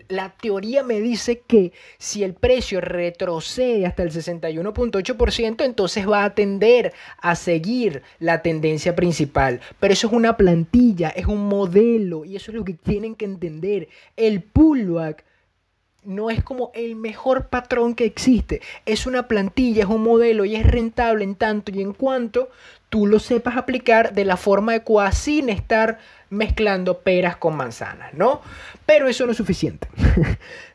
la teoría me dice que si el precio retrocede hasta el 61.8%, entonces va a tender a seguir la tendencia principal. Pero eso es una plantilla, es un modelo, y eso es lo que tienen que entender. El pullback no es como el mejor patrón que existe. Es una plantilla, es un modelo y es rentable en tanto y en cuanto tú lo sepas aplicar de la forma adecuada sin estar mezclando peras con manzanas, ¿no? Pero eso no es suficiente.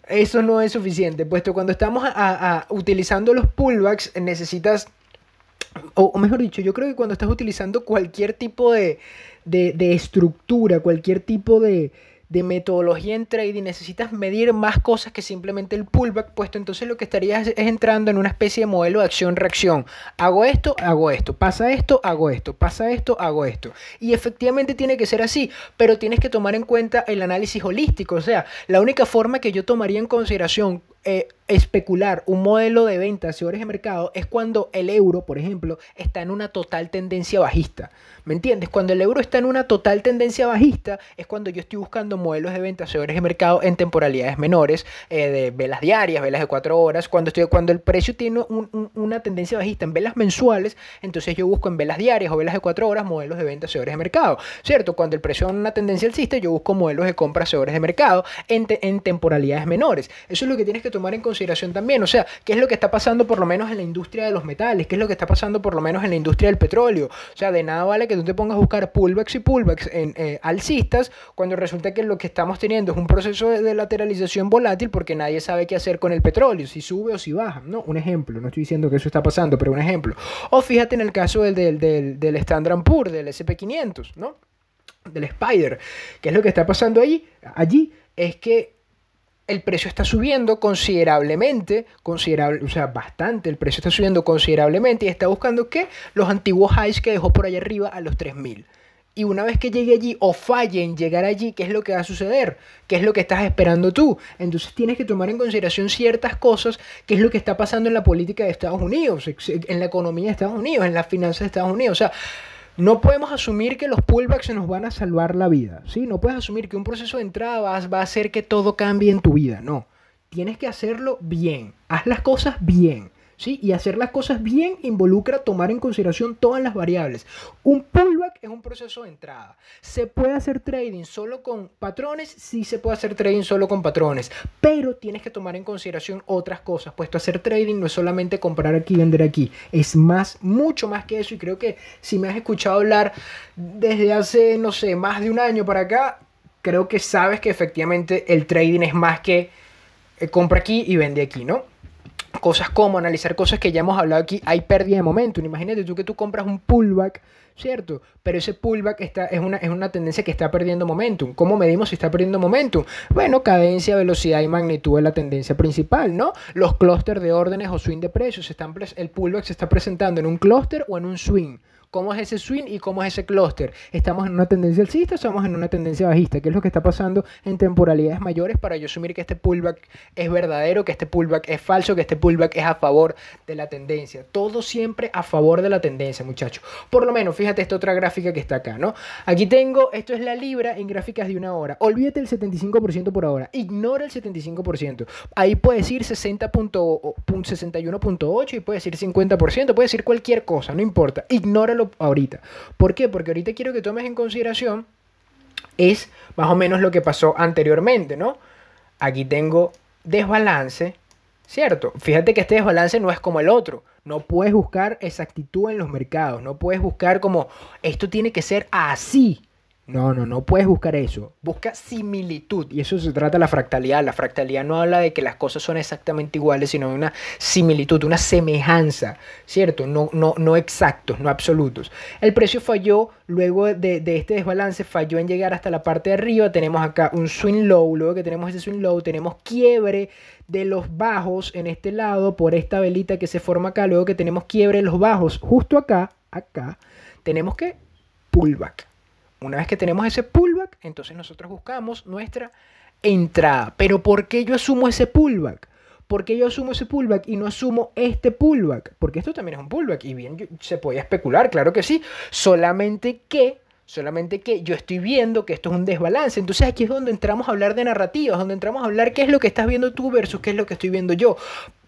Eso no es suficiente, puesto cuando estamos utilizando los pullbacks necesitas, o mejor dicho, yo creo que cuando estás utilizando cualquier tipo de estructura, cualquier tipo de metodología en trading, necesitas medir más cosas que simplemente el pullback, puesto entonces lo que estarías es entrando en una especie de modelo de acción-reacción. Hago esto, pasa esto, hago esto, pasa esto, hago esto. Y efectivamente tiene que ser así, pero tienes que tomar en cuenta el análisis holístico. O sea, la única forma que yo tomaría en consideración especular un modelo de venta hacia horas de mercado es cuando el euro, por ejemplo, está en una total tendencia bajista. ¿Me entiendes? Cuando el euro está en una total tendencia bajista es cuando yo estoy buscando modelos de venta hacia horas de mercado en temporalidades menores, de velas diarias, velas de 4 horas. Cuando el precio tiene una tendencia bajista en velas mensuales, entonces yo busco en velas diarias o velas de 4 horas modelos de venta hacia horas de mercado, ¿cierto? Cuando el precio tiene una tendencia alcista, yo busco modelos de compra hacia horas de mercado en temporalidades menores. Eso es lo que tienes que tomar en consideración consideración también. O sea, ¿qué es lo que está pasando por lo menos en la industria de los metales? ¿Qué es lo que está pasando por lo menos en la industria del petróleo? O sea, de nada vale que tú te pongas a buscar pullbacks y pullbacks en alcistas cuando resulta que lo que estamos teniendo es un proceso de lateralización volátil porque nadie sabe qué hacer con el petróleo, si sube o si baja, ¿no? Un ejemplo, no estoy diciendo que eso está pasando, pero un ejemplo. O fíjate en el caso del Standard & Poor's, del SP500, ¿no? Del Spider. ¿Qué es lo que está pasando allí es que el precio está subiendo considerablemente, o sea, bastante, el precio está subiendo considerablemente y está buscando ¿qué? Los antiguos highs que dejó por allá arriba a los 3000. Y una vez que llegue allí o falle en llegar allí, ¿qué es lo que va a suceder? ¿Qué es lo que estás esperando tú? Entonces tienes que tomar en consideración ciertas cosas, qué es lo que está pasando en la política de Estados Unidos, en la economía de Estados Unidos, en las finanzas de Estados Unidos. O sea, no podemos asumir que los pullbacks se nos van a salvar la vida, ¿sí? No puedes asumir que un proceso de entrada va a hacer que todo cambie en tu vida, no. Tienes que hacerlo bien, haz las cosas bien, ¿sí? Y hacer las cosas bien involucra tomar en consideración todas las variables. Un pullback es un proceso de entrada. ¿Se puede hacer trading solo con patrones? Sí se puede hacer trading solo con patrones, pero tienes que tomar en consideración otras cosas, puesto hacer trading no es solamente comprar aquí y vender aquí, es mucho más que eso, y creo que si me has escuchado hablar desde hace, no sé, más de un año para acá, creo que sabes que efectivamente el trading es más que compra aquí y vende aquí, ¿no? Cosas como analizar cosas que ya hemos hablado aquí, hay pérdida de momentum. Imagínate tú que tú compras un pullback, ¿cierto? Pero ese pullback es una tendencia que está perdiendo momentum. ¿Cómo medimos si está perdiendo momentum? Bueno, cadencia, velocidad y magnitud de la tendencia principal, ¿no? Los clústeres de órdenes o swing de precios, el pullback se está presentando en un clúster o en un swing. ¿Cómo es ese swing y cómo es ese clúster? ¿Estamos en una tendencia alcista o estamos en una tendencia bajista? ¿Qué es lo que está pasando en temporalidades mayores para yo asumir que este pullback es verdadero, que este pullback es falso, que este pullback es a favor de la tendencia? Todo siempre a favor de la tendencia, muchachos. Por lo menos, fíjate esta otra gráfica que está acá, ¿no? Aquí tengo, esto es la libra en gráficas de una hora. Olvídate el 75% por ahora. Ignora el 75%. Ahí puede decir 61.8 y puede decir 50%, puede decir cualquier cosa, no importa. Ignóralo ahorita. ¿Por qué? Porque ahorita quiero que tomes en consideración es más o menos lo que pasó anteriormente, ¿no? Aquí tengo desbalance, ¿cierto? Fíjate que este desbalance no es como el otro. No puedes buscar exactitud en los mercados. No puedes buscar como esto tiene que ser así. No puedes buscar eso. Busca similitud. Y eso se trata de la fractalidad. La fractalidad no habla de que las cosas son exactamente iguales, sino de una similitud, una semejanza, ¿cierto? No exactos, no absolutos. El precio falló, luego de este desbalance, falló en llegar hasta la parte de arriba. Tenemos acá un swing low. Luego que tenemos ese swing low, tenemos quiebre de los bajos en este lado por esta velita que se forma acá. Luego que tenemos quiebre de los bajos justo acá, tenemos que pullback. Una vez que tenemos ese pullback, entonces nosotros buscamos nuestra entrada. Pero ¿por qué yo asumo ese pullback? ¿Por qué yo asumo ese pullback y no asumo este pullback? Porque esto también es un pullback y bien se podía especular, claro que sí. Solamente que yo estoy viendo que esto es un desbalance. Entonces aquí es donde entramos a hablar de narrativas, donde entramos a hablar qué es lo que estás viendo tú versus qué es lo que estoy viendo yo.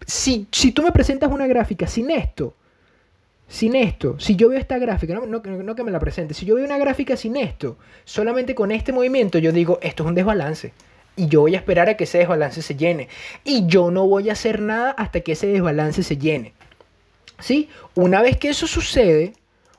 Si tú me presentas una gráfica sin esto, si yo veo esta gráfica, no que me la presente, si yo veo una gráfica sin esto, solamente con este movimiento, yo digo, esto es un desbalance. Y yo voy a esperar a que ese desbalance se llene. Y yo no voy a hacer nada hasta que ese desbalance se llene. ¿Sí? Una vez que eso sucede,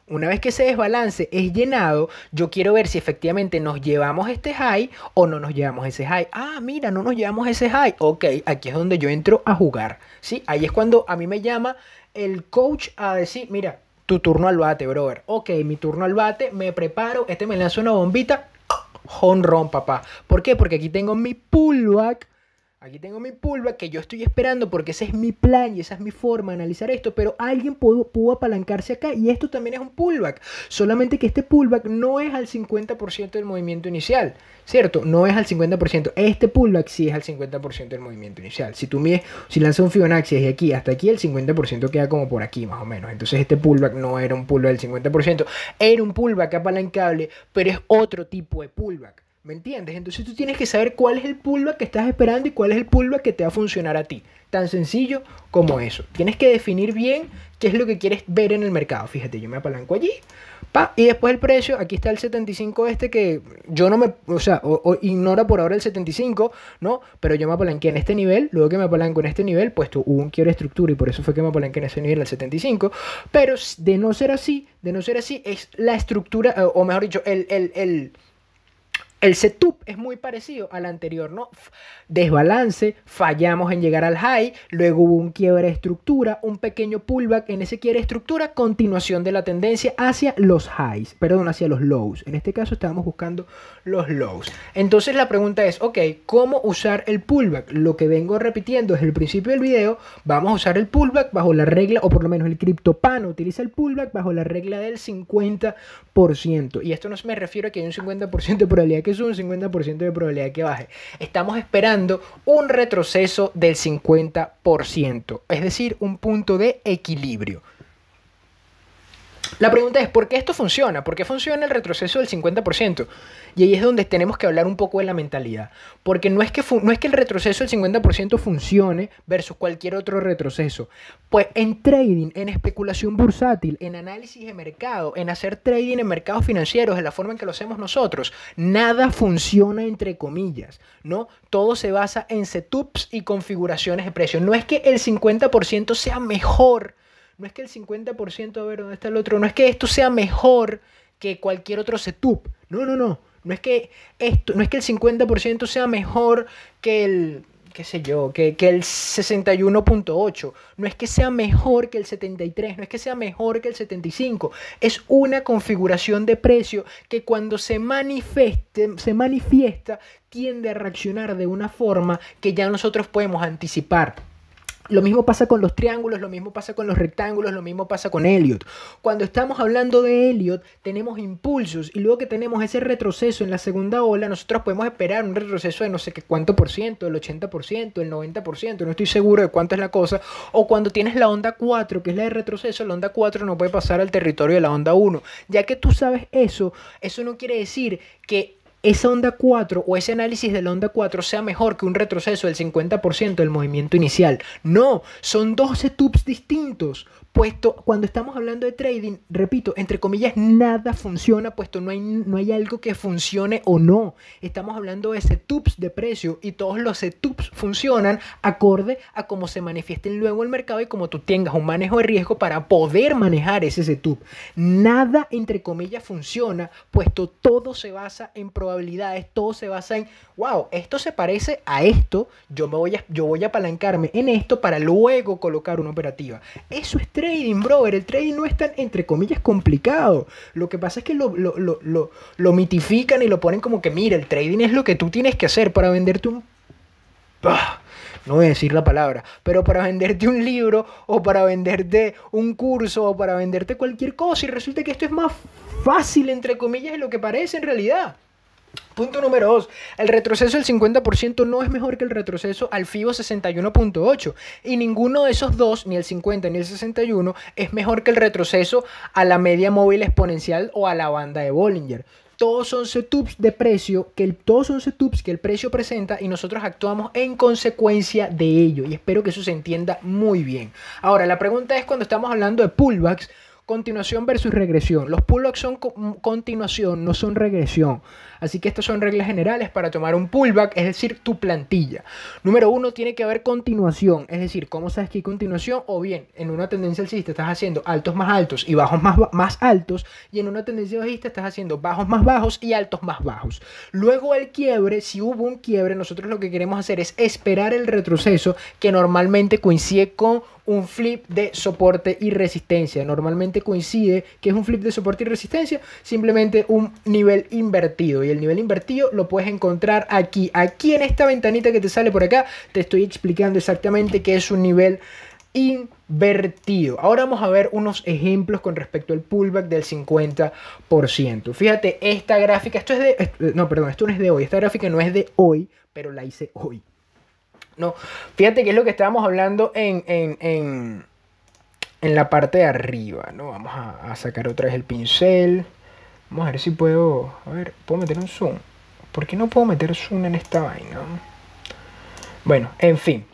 una vez que ese desbalance es llenado, yo quiero ver si efectivamente nos llevamos este high o no nos llevamos ese high. Ah, mira, no nos llevamos ese high. Ok, aquí es donde yo entro a jugar. ¿Sí? Ahí es cuando a mí me llama el coach a decir, mira, tu turno al bate, brother. Ok, mi turno al bate, me preparo, me lanza una bombita, home run, papá. ¿Por qué? Porque aquí tengo mi pullback. Aquí tengo mi pullback que yo estoy esperando porque ese es mi plan y esa es mi forma de analizar esto, pero alguien pudo apalancarse acá y esto también es un pullback, solamente que este pullback no es al 50% del movimiento inicial, ¿cierto? No es al 50%, este pullback sí es al 50% del movimiento inicial. Si lanzas un Fibonacci desde aquí hasta aquí, el 50% queda como por aquí más o menos, entonces este pullback no era un pullback del 50%, era un pullback apalancable, pero es otro tipo de pullback. ¿Me entiendes? Entonces tú tienes que saber cuál es el pullback que estás esperando y cuál es el pullback que te va a funcionar a ti. Tan sencillo como eso. Tienes que definir bien qué es lo que quieres ver en el mercado. Fíjate, yo me apalanco allí. Y después el precio, aquí está el 75 este que yo no me, o ignora por ahora el 75, ¿no? Pero yo me apalanqué en este nivel, luego que me apalanco en este nivel, pues hubo un quiebre de estructura y por eso fue que me apalanqué en ese nivel, al 75. Pero de no ser así, es la estructura, o mejor dicho, el setup es muy parecido al anterior, ¿no? Desbalance, fallamos en llegar al high, luego hubo un quiebre de estructura, un pequeño pullback en ese quiebre de estructura, continuación de la tendencia hacia los highs, perdón, hacia los lows. En este caso estábamos buscando los lows. Entonces la pregunta es, ok, ¿cómo usar el pullback? Lo que vengo repitiendo desde el principio del video, vamos a usar el pullback bajo la regla, o por lo menos el CryptoPano utiliza el pullback bajo la regla del 50%. Y esto no me refiero a que hay un 50% de probabilidad que un 50% de probabilidad que baje. Estamos esperando un retroceso del 50%, es decir, un punto de equilibrio. La pregunta es, ¿por qué esto funciona? ¿Por qué funciona el retroceso del 50%? Y ahí es donde tenemos que hablar un poco de la mentalidad. Porque no es que el retroceso del 50% funcione versus cualquier otro retroceso. Pues en trading, en especulación bursátil, en análisis de mercado, en hacer trading en mercados financieros de la forma en que lo hacemos nosotros, nada funciona entre comillas, ¿no? Todo se basa en setups y configuraciones de precios. No es que el 50% sea mejor. No es que el 50%, a ver, ¿dónde está el otro? No es que esto sea mejor que cualquier otro setup. No. No es que el 50% sea mejor que el, qué sé yo, que el 61.8. No es que sea mejor que el 73. No es que sea mejor que el 75. Es una configuración de precio que cuando se manifiesta tiende a reaccionar de una forma que ya nosotros podemos anticipar. Lo mismo pasa con los triángulos, lo mismo pasa con los rectángulos, lo mismo pasa con Elliott. Cuando estamos hablando de Elliott, tenemos impulsos y luego que tenemos ese retroceso en la segunda ola, nosotros podemos esperar un retroceso de no sé qué cuánto por ciento, el 80%, el 90%, no estoy seguro de cuánto es la cosa. O cuando tienes la onda 4, que es la de retroceso, la onda 4 no puede pasar al territorio de la onda 1. Ya que tú sabes eso no quiere decir que esa onda 4 o ese análisis de la onda 4 sea mejor que un retroceso del 50% del movimiento inicial. No, son dos setups distintos. Puesto, cuando estamos hablando de trading, repito, entre comillas, nada funciona, puesto no hay algo que funcione o no. Estamos hablando de setups de precio y todos los setups funcionan acorde a cómo se manifiesten luego el mercado y como tú tengas un manejo de riesgo para poder manejar ese setup. Nada, entre comillas, funciona, puesto todo se basa en probabilidades, todo se basa en, wow, esto se parece a esto, yo voy a apalancarme en esto para luego colocar una operativa. Eso es trading, brother. El trading no es tan, entre comillas, complicado. Lo que pasa es que lo mitifican y lo ponen como que, mira, el trading es lo que tú tienes que hacer para venderte un... no voy a decir la palabra, pero para venderte un libro o para venderte un curso o para venderte cualquier cosa y resulta que esto es más fácil, entre comillas, de lo que parece en realidad. Punto número 2. El retroceso del 50% no es mejor que el retroceso al FIBO 61.8. Y ninguno de esos dos, ni el 50 ni el 61, es mejor que el retroceso a la media móvil exponencial o a la banda de Bollinger. Todos son setups de precio, todos son setups que el precio presenta y nosotros actuamos en consecuencia de ello. Y espero que eso se entienda muy bien. Ahora, la pregunta es cuando estamos hablando de pullbacks, continuación versus regresión. Los pullbacks son continuación, no son regresión. Así que estas son reglas generales para tomar un pullback, es decir, tu plantilla. Número 1, tiene que haber continuación. Es decir, ¿cómo sabes que hay continuación? O bien, en una tendencia alcista estás haciendo altos más altos y bajos más altos. Y en una tendencia bajista estás haciendo bajos más bajos y altos más bajos. Luego el quiebre, si hubo un quiebre, nosotros lo que queremos hacer es esperar el retroceso que normalmente coincide con un flip de soporte y resistencia. Normalmente coincide que es un flip de soporte y resistencia, simplemente un nivel invertido. Y el nivel invertido lo puedes encontrar aquí en esta ventanita que te sale por acá. Te estoy explicando exactamente qué es un nivel invertido. Ahora vamos a ver unos ejemplos con respecto al pullback del 50%. Fíjate, esta gráfica, esto no es de hoy. Esta gráfica no es de hoy, pero la hice hoy. No, fíjate que es lo que estábamos hablando en la parte de arriba, ¿no? Vamos a sacar otra vez el pincel. Vamos a ver si puedo... A ver, ¿puedo meter un zoom? ¿Por qué no puedo meter zoom en esta vaina? Bueno, en fin.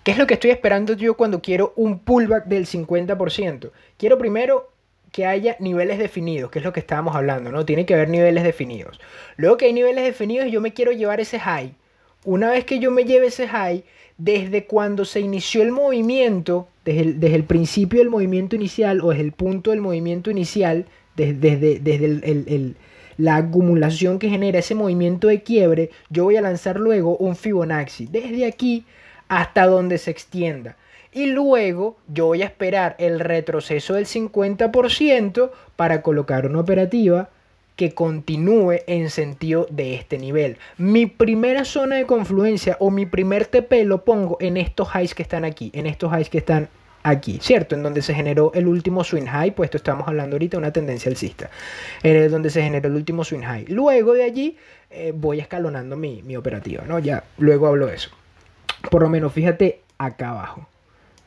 ¿Qué es lo que estoy esperando yo cuando quiero un pullback del 50%? Quiero primero que haya niveles definidos, que es lo que estábamos hablando, ¿no? Tiene que haber niveles definidos. Luego que hay niveles definidos, yo me quiero llevar ese high. Una vez que yo me lleve ese high, desde cuando se inició el movimiento, desde el principio del movimiento inicial o desde el punto del movimiento inicial, desde la acumulación que genera ese movimiento de quiebre, yo voy a lanzar luego un Fibonacci. Desde aquí hasta donde se extienda. Y luego yo voy a esperar el retroceso del 50% para colocar una operativa que continúe en sentido de este nivel. Mi primera zona de confluencia o mi primer TP lo pongo en estos highs que están aquí, en estos highs que están aquí, ¿cierto? En donde se generó el último swing high, pues esto estamos hablando ahorita de una tendencia alcista, en donde se generó el último swing high. Luego de allí voy escalonando mi operativa, ¿no? Ya luego hablo de eso. Por lo menos fíjate acá abajo,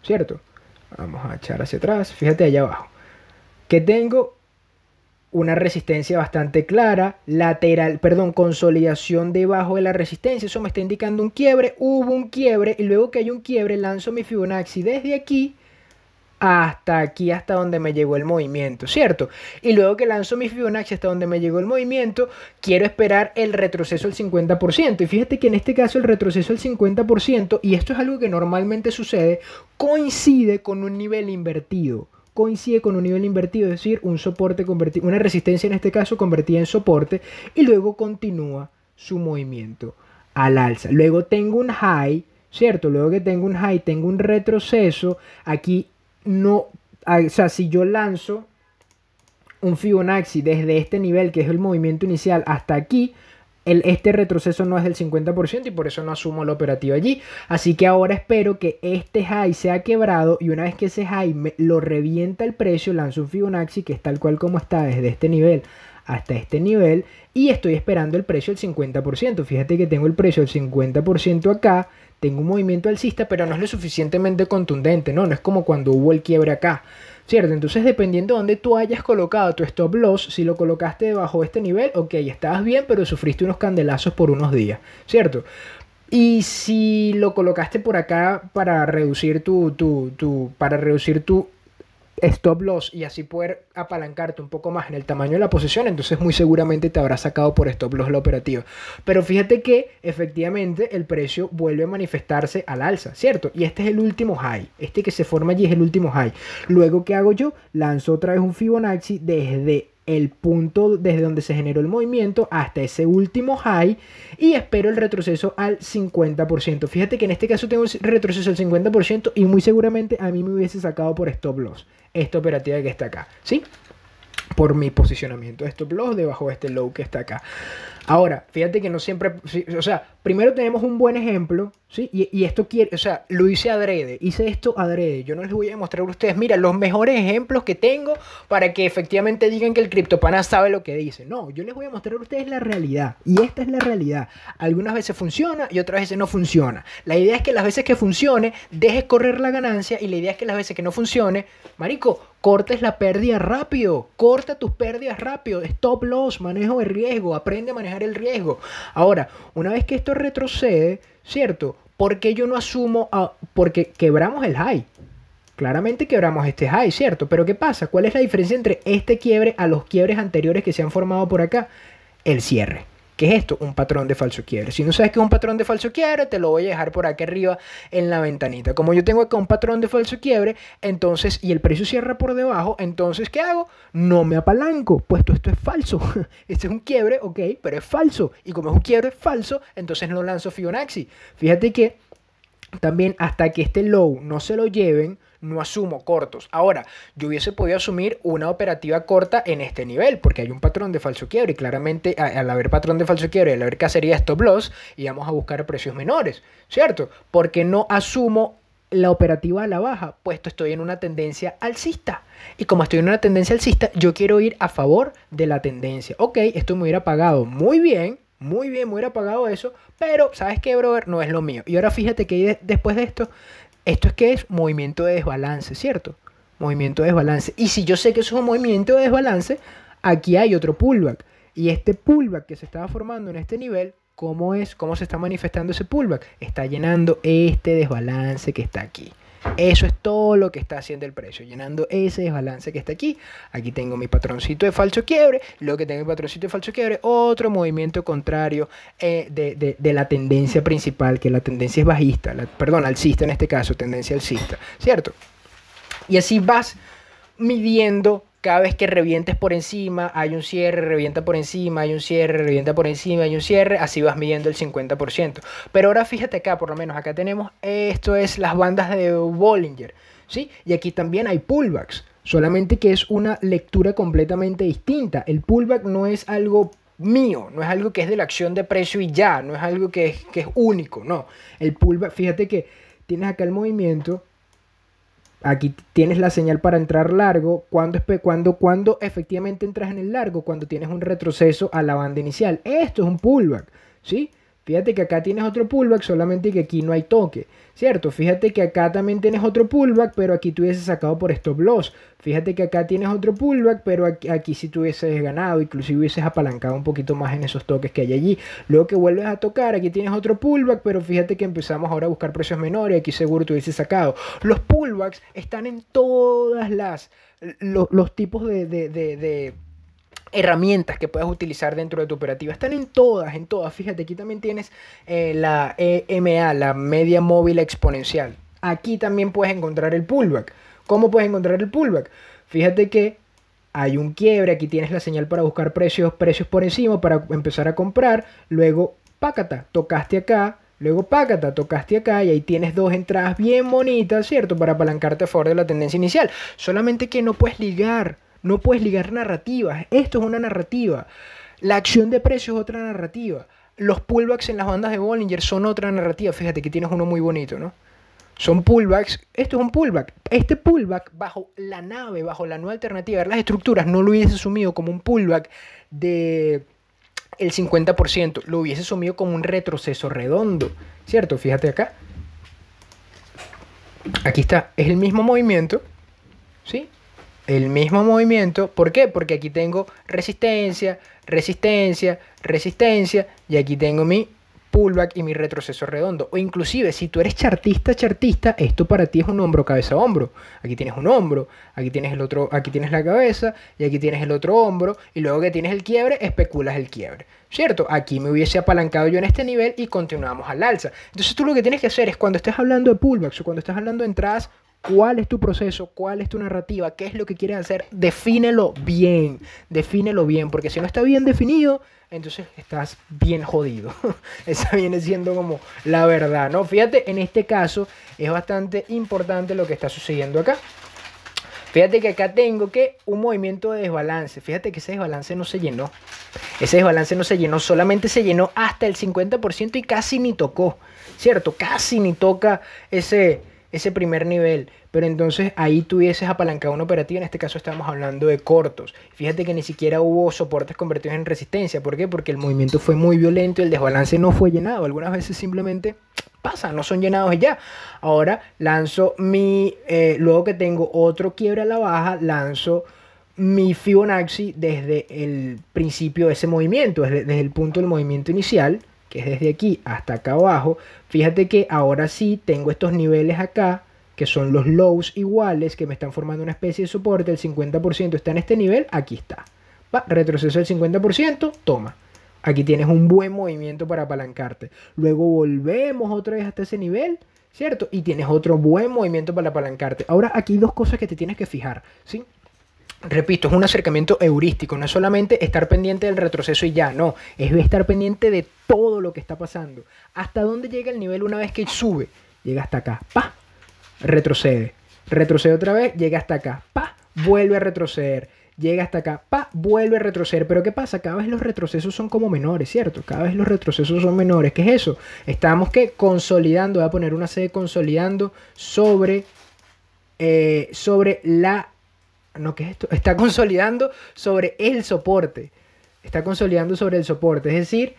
¿cierto? Vamos a echar hacia atrás, fíjate allá abajo, que tengo una resistencia bastante clara, consolidación debajo de la resistencia. Eso me está indicando un quiebre, hubo un quiebre y luego que hay un quiebre lanzo mi Fibonacci desde aquí hasta aquí, hasta donde me llegó el movimiento, ¿cierto? Y luego que lanzo mi Fibonacci hasta donde me llegó el movimiento, quiero esperar el retroceso al 50%. Y fíjate que en este caso el retroceso al 50%, y esto es algo que normalmente sucede, coincide con un nivel invertido. Coincide con un nivel invertido, es decir, un soporte convertido, una resistencia en este caso convertida en soporte, y luego continúa su movimiento al alza. Luego tengo un high, ¿cierto? Luego que tengo un high, tengo un retroceso. Aquí no, o sea, si yo lanzo un Fibonacci desde este nivel, que es el movimiento inicial, hasta aquí, este retroceso no es del 50% y por eso no asumo la operativa allí. Así que ahora espero que este high sea quebrado y una vez que ese high lo revienta el precio, lanzo un Fibonacci que es tal cual como está desde este nivel hasta este nivel y estoy esperando el precio del 50%. Fíjate que tengo el precio del 50% acá, tengo un movimiento alcista, pero no es lo suficientemente contundente, ¿no? No es como cuando hubo el quiebre acá, ¿cierto? Entonces, dependiendo de dónde tú hayas colocado tu stop loss, si lo colocaste debajo de este nivel, ok, estabas bien, pero sufriste unos candelazos por unos días, ¿cierto? Y si lo colocaste por acá para reducir tu stop loss y así poder apalancarte un poco más en el tamaño de la posición, entonces muy seguramente te habrá sacado por stop loss la operativa. Pero fíjate que efectivamente el precio vuelve a manifestarse al alza, ¿cierto? Y este es el último high, este que se forma allí es el último high. Luego, ¿qué hago yo? Lanzo otra vez un Fibonacci desde el punto desde donde se generó el movimiento hasta ese último high y espero el retroceso al 50%. Fíjate que en este caso tengo un retroceso al 50% y muy seguramente a mí me hubiese sacado por stop loss esta operativa que está acá, ¿sí? Por mi posicionamiento de stop loss debajo de este low que está acá. Ahora, fíjate que no siempre, o sea, primero tenemos un buen ejemplo, ¿sí? Y esto quiere, o sea, lo hice adrede, hice esto adrede. Yo no les voy a demostrar a ustedes, mira, los mejores ejemplos que tengo para que efectivamente digan que el criptopana sabe lo que dice. No, yo les voy a mostrar a ustedes la realidad. Y esta es la realidad. Algunas veces funciona y otras veces no funciona. La idea es que las veces que funcione, dejes correr la ganancia y la idea es que las veces que no funcione, marico, cortes la pérdida rápido, corta tus pérdidas rápido, stop loss, manejo de riesgo, aprende a manejar el riesgo. Ahora, una vez que esto retrocede, ¿cierto? ¿Por qué yo no asumo? Porque quebramos el high. Claramente quebramos este high, ¿cierto? Pero ¿qué pasa? ¿Cuál es la diferencia entre este quiebre a los quiebres anteriores que se han formado por acá? El cierre. ¿Qué es esto? Un patrón de falso quiebre. Si no sabes qué es un patrón de falso quiebre, te lo voy a dejar por aquí arriba en la ventanita. Como yo tengo acá un patrón de falso quiebre, entonces, y el precio cierra por debajo, entonces, ¿qué hago? No me apalanco, puesto esto es falso. Este es un quiebre, ok, pero es falso. Y como es un quiebre falso, entonces no lanzo Fibonacci. Fíjate que también hasta que este low no se lo lleven, no asumo cortos. Ahora, yo hubiese podido asumir una operativa corta en este nivel, porque hay un patrón de falso quiebre y claramente al haber patrón de falso quiebre, al haber cacería de stop loss, íbamos a buscar precios menores, ¿cierto? Porque no asumo la operativa a la baja, puesto estoy en una tendencia alcista. Y como estoy en una tendencia alcista, yo quiero ir a favor de la tendencia. Ok, esto me hubiera pagado muy bien, me hubiera pagado eso, pero ¿sabes qué, brother? No es lo mío. Y ahora fíjate que después de esto es que es movimiento de desbalance, ¿cierto? Movimiento de desbalance. Y si yo sé que eso es un movimiento de desbalance, aquí hay otro pullback. Y este pullback que se estaba formando en este nivel ¿Cómo es? ¿Cómo se está manifestando ese pullback? Está llenando este desbalance que está aquí. Eso es todo lo que está haciendo el precio, llenando ese desbalance que está aquí. Aquí tengo mi patroncito de falso quiebre, luego que tengo mi patroncito de falso quiebre, otro movimiento contrario de la tendencia principal, que la tendencia es bajista, perdón, alcista en este caso, tendencia alcista, ¿cierto? Y así vas midiendo. Cada vez que revientes por encima, hay un cierre, revienta por encima, hay un cierre, revienta por encima, hay un cierre, así vas midiendo el 50%. Pero ahora fíjate acá, por lo menos acá tenemos, esto es las bandas de Bollinger, ¿sí? Y aquí también hay pullbacks, solamente que es una lectura completamente distinta. El pullback no es algo mío, no es algo que es de la acción de precio y ya, no es algo que es único, no. El pullback, fíjate que tienes acá el movimiento. Aquí tienes la señal para entrar largo. Cuando efectivamente entras en el largo, cuando tienes un retroceso a la banda inicial. Esto es un pullback, ¿sí? Fíjate que acá tienes otro pullback, solamente que aquí no hay toque, ¿cierto? Fíjate que acá también tienes otro pullback, pero aquí tú hubieses sacado por stop loss. Fíjate que acá tienes otro pullback, pero aquí sí tú hubieses ganado, inclusive hubieses apalancado un poquito más en esos toques que hay allí. Luego que vuelves a tocar, aquí tienes otro pullback, pero fíjate que empezamos ahora a buscar precios menores, aquí seguro tú hubieses sacado. Los pullbacks están en todas los tipos de herramientas que puedas utilizar dentro de tu operativa. Están en todas, en todas. Fíjate, aquí también tienes la EMA, la media móvil exponencial. Aquí también puedes encontrar el pullback. ¿Cómo puedes encontrar el pullback? Fíjate que hay un quiebre, aquí tienes la señal para buscar precios por encima, para empezar a comprar. Luego, pácata, tocaste acá. Luego, pácata, tocaste acá y ahí tienes dos entradas bien bonitas, ¿cierto? Para apalancarte a favor de la tendencia inicial. Solamente que no puedes ligar. No puedes ligar narrativas. Esto es una narrativa. La acción de precio es otra narrativa. Los pullbacks en las bandas de Bollinger son otra narrativa. Fíjate que tienes uno muy bonito, ¿no? Son pullbacks. Esto es un pullback. Este pullback bajo la nave, bajo la nueva alternativa, las estructuras, no lo hubiese asumido como un pullback de el 50%. Lo hubiese asumido como un retroceso redondo, ¿cierto? Fíjate acá. Aquí está. Es el mismo movimiento, ¿sí? El mismo movimiento. ¿Por qué? Porque aquí tengo resistencia, resistencia, resistencia. Y aquí tengo mi pullback y mi retroceso redondo. O inclusive, si tú eres chartista, esto para ti es un hombro, cabeza, hombro. Aquí tienes un hombro, aquí tienes el otro, aquí tienes la cabeza y aquí tienes el otro hombro. Y luego que tienes el quiebre, especulas el quiebre, ¿cierto? Aquí me hubiese apalancado yo en este nivel y continuamos al alza. Entonces tú lo que tienes que hacer es, cuando estés hablando de pullbacks o cuando estés hablando de entradas, ¿cuál es tu proceso? ¿Cuál es tu narrativa? ¿Qué es lo que quieres hacer? Defínelo bien, porque si no está bien definido, entonces estás bien jodido. Esa viene siendo como la verdad, ¿no? Fíjate, en este caso es bastante importante lo que está sucediendo acá. Fíjate que acá tengo que un movimiento de desbalance. Fíjate que ese desbalance no se llenó. Ese desbalance no se llenó, solamente se llenó hasta el 50% y casi ni tocó, ¿cierto? Casi ni toca ese primer nivel, pero entonces ahí tuvieses apalancado una operativa. En este caso estamos hablando de cortos. Fíjate que ni siquiera hubo soportes convertidos en resistencia. ¿Por qué? Porque el movimiento fue muy violento y el desbalance no fue llenado. Algunas veces simplemente pasa, no son llenados y ya. Ahora lanzo luego que tengo otro quiebre a la baja, lanzo mi Fibonacci desde el principio de ese movimiento, desde el punto del movimiento inicial, que es desde aquí hasta acá abajo. Fíjate que ahora sí tengo estos niveles acá, que son los lows iguales, que me están formando una especie de soporte. El 50% está en este nivel, aquí está. Va, retroceso del 50%, toma. Aquí tienes un buen movimiento para apalancarte. Luego volvemos otra vez hasta ese nivel, ¿cierto? Y tienes otro buen movimiento para apalancarte. Ahora aquí hay dos cosas que te tienes que fijar, ¿sí? Repito, es un acercamiento heurístico, no es solamente estar pendiente del retroceso y ya, no, es estar pendiente de todo lo que está pasando. ¿Hasta dónde llega el nivel una vez que sube? Llega hasta acá, pa, retrocede, retrocede otra vez, llega hasta acá, pa, vuelve a retroceder, llega hasta acá, pa, vuelve a retroceder. Pero ¿qué pasa? Cada vez los retrocesos son como menores, ¿cierto? Cada vez los retrocesos son menores. ¿Qué es eso? Estamos consolidando, voy a poner una C de consolidando sobre la... No, ¿qué es esto? Está consolidando sobre el soporte. Está consolidando sobre el soporte. Es decir,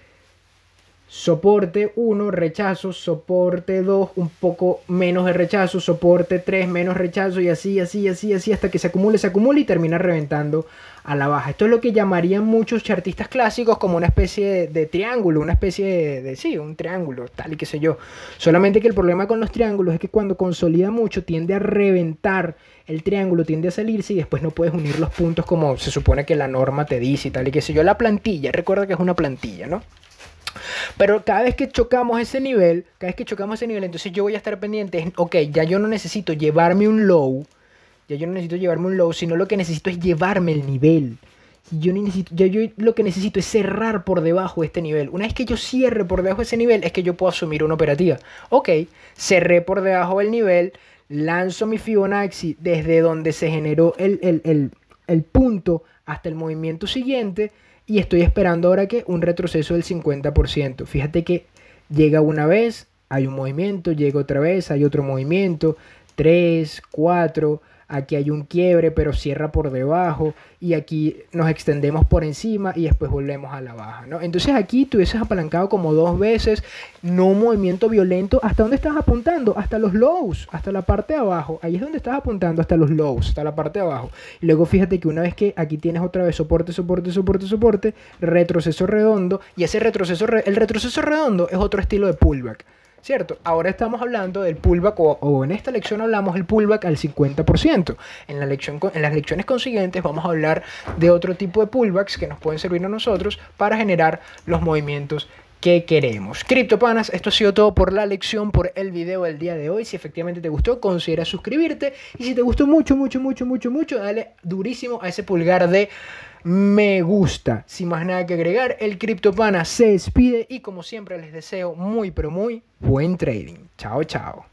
soporte 1, rechazo, soporte 2, un poco menos de rechazo, soporte 3, menos rechazo y así, hasta que se acumule y termina reventando a la baja. Esto es lo que llamarían muchos chartistas clásicos como una especie de triángulo, una especie sí, un triángulo, tal y qué sé yo. Solamente que el problema con los triángulos es que cuando consolida mucho tiende a reventar el triángulo, tiende a salirse y después no puedes unir los puntos como se supone que la norma te dice y tal y qué sé yo. La plantilla, recuerda que es una plantilla, ¿no? Pero cada vez que chocamos ese nivel, entonces yo voy a estar pendiente, ok, ya yo no necesito llevarme un low, sino lo que necesito es llevarme el nivel. Yo lo que necesito es cerrar por debajo de este nivel. Una vez que yo cierre por debajo de ese nivel, es que yo puedo asumir una operativa. Ok, cerré por debajo del nivel, lanzo mi Fibonacci desde donde se generó el punto hasta el movimiento siguiente y estoy esperando ahora que un retroceso del 50%. Fíjate que llega una vez, hay un movimiento, llega otra vez, hay otro movimiento, 3, 4, aquí hay un quiebre pero cierra por debajo y aquí nos extendemos por encima y después volvemos a la baja, ¿no? Entonces aquí tú hubieses apalancado como 2 veces, no un movimiento violento. ¿Hasta dónde estás apuntando? Hasta los lows, hasta la parte de abajo. Ahí es donde estás apuntando, hasta los lows, hasta la parte de abajo. Y luego fíjate que una vez que aquí tienes otra vez soporte, retroceso redondo, y ese el retroceso redondo es otro estilo de pullback, ¿cierto? Ahora estamos hablando del pullback, o en esta lección hablamos del pullback al 50%. En las lecciones consiguientes vamos a hablar de otro tipo de pullbacks que nos pueden servir a nosotros para generar los movimientos que queremos. Criptopanas, esto ha sido todo por la lección, por el video del día de hoy. Si efectivamente te gustó, considera suscribirte. Y si te gustó mucho, dale durísimo a ese pulgar de me gusta. Sin más nada que agregar, el Criptopana se despide y como siempre les deseo muy pero muy buen trading. Chao, chao.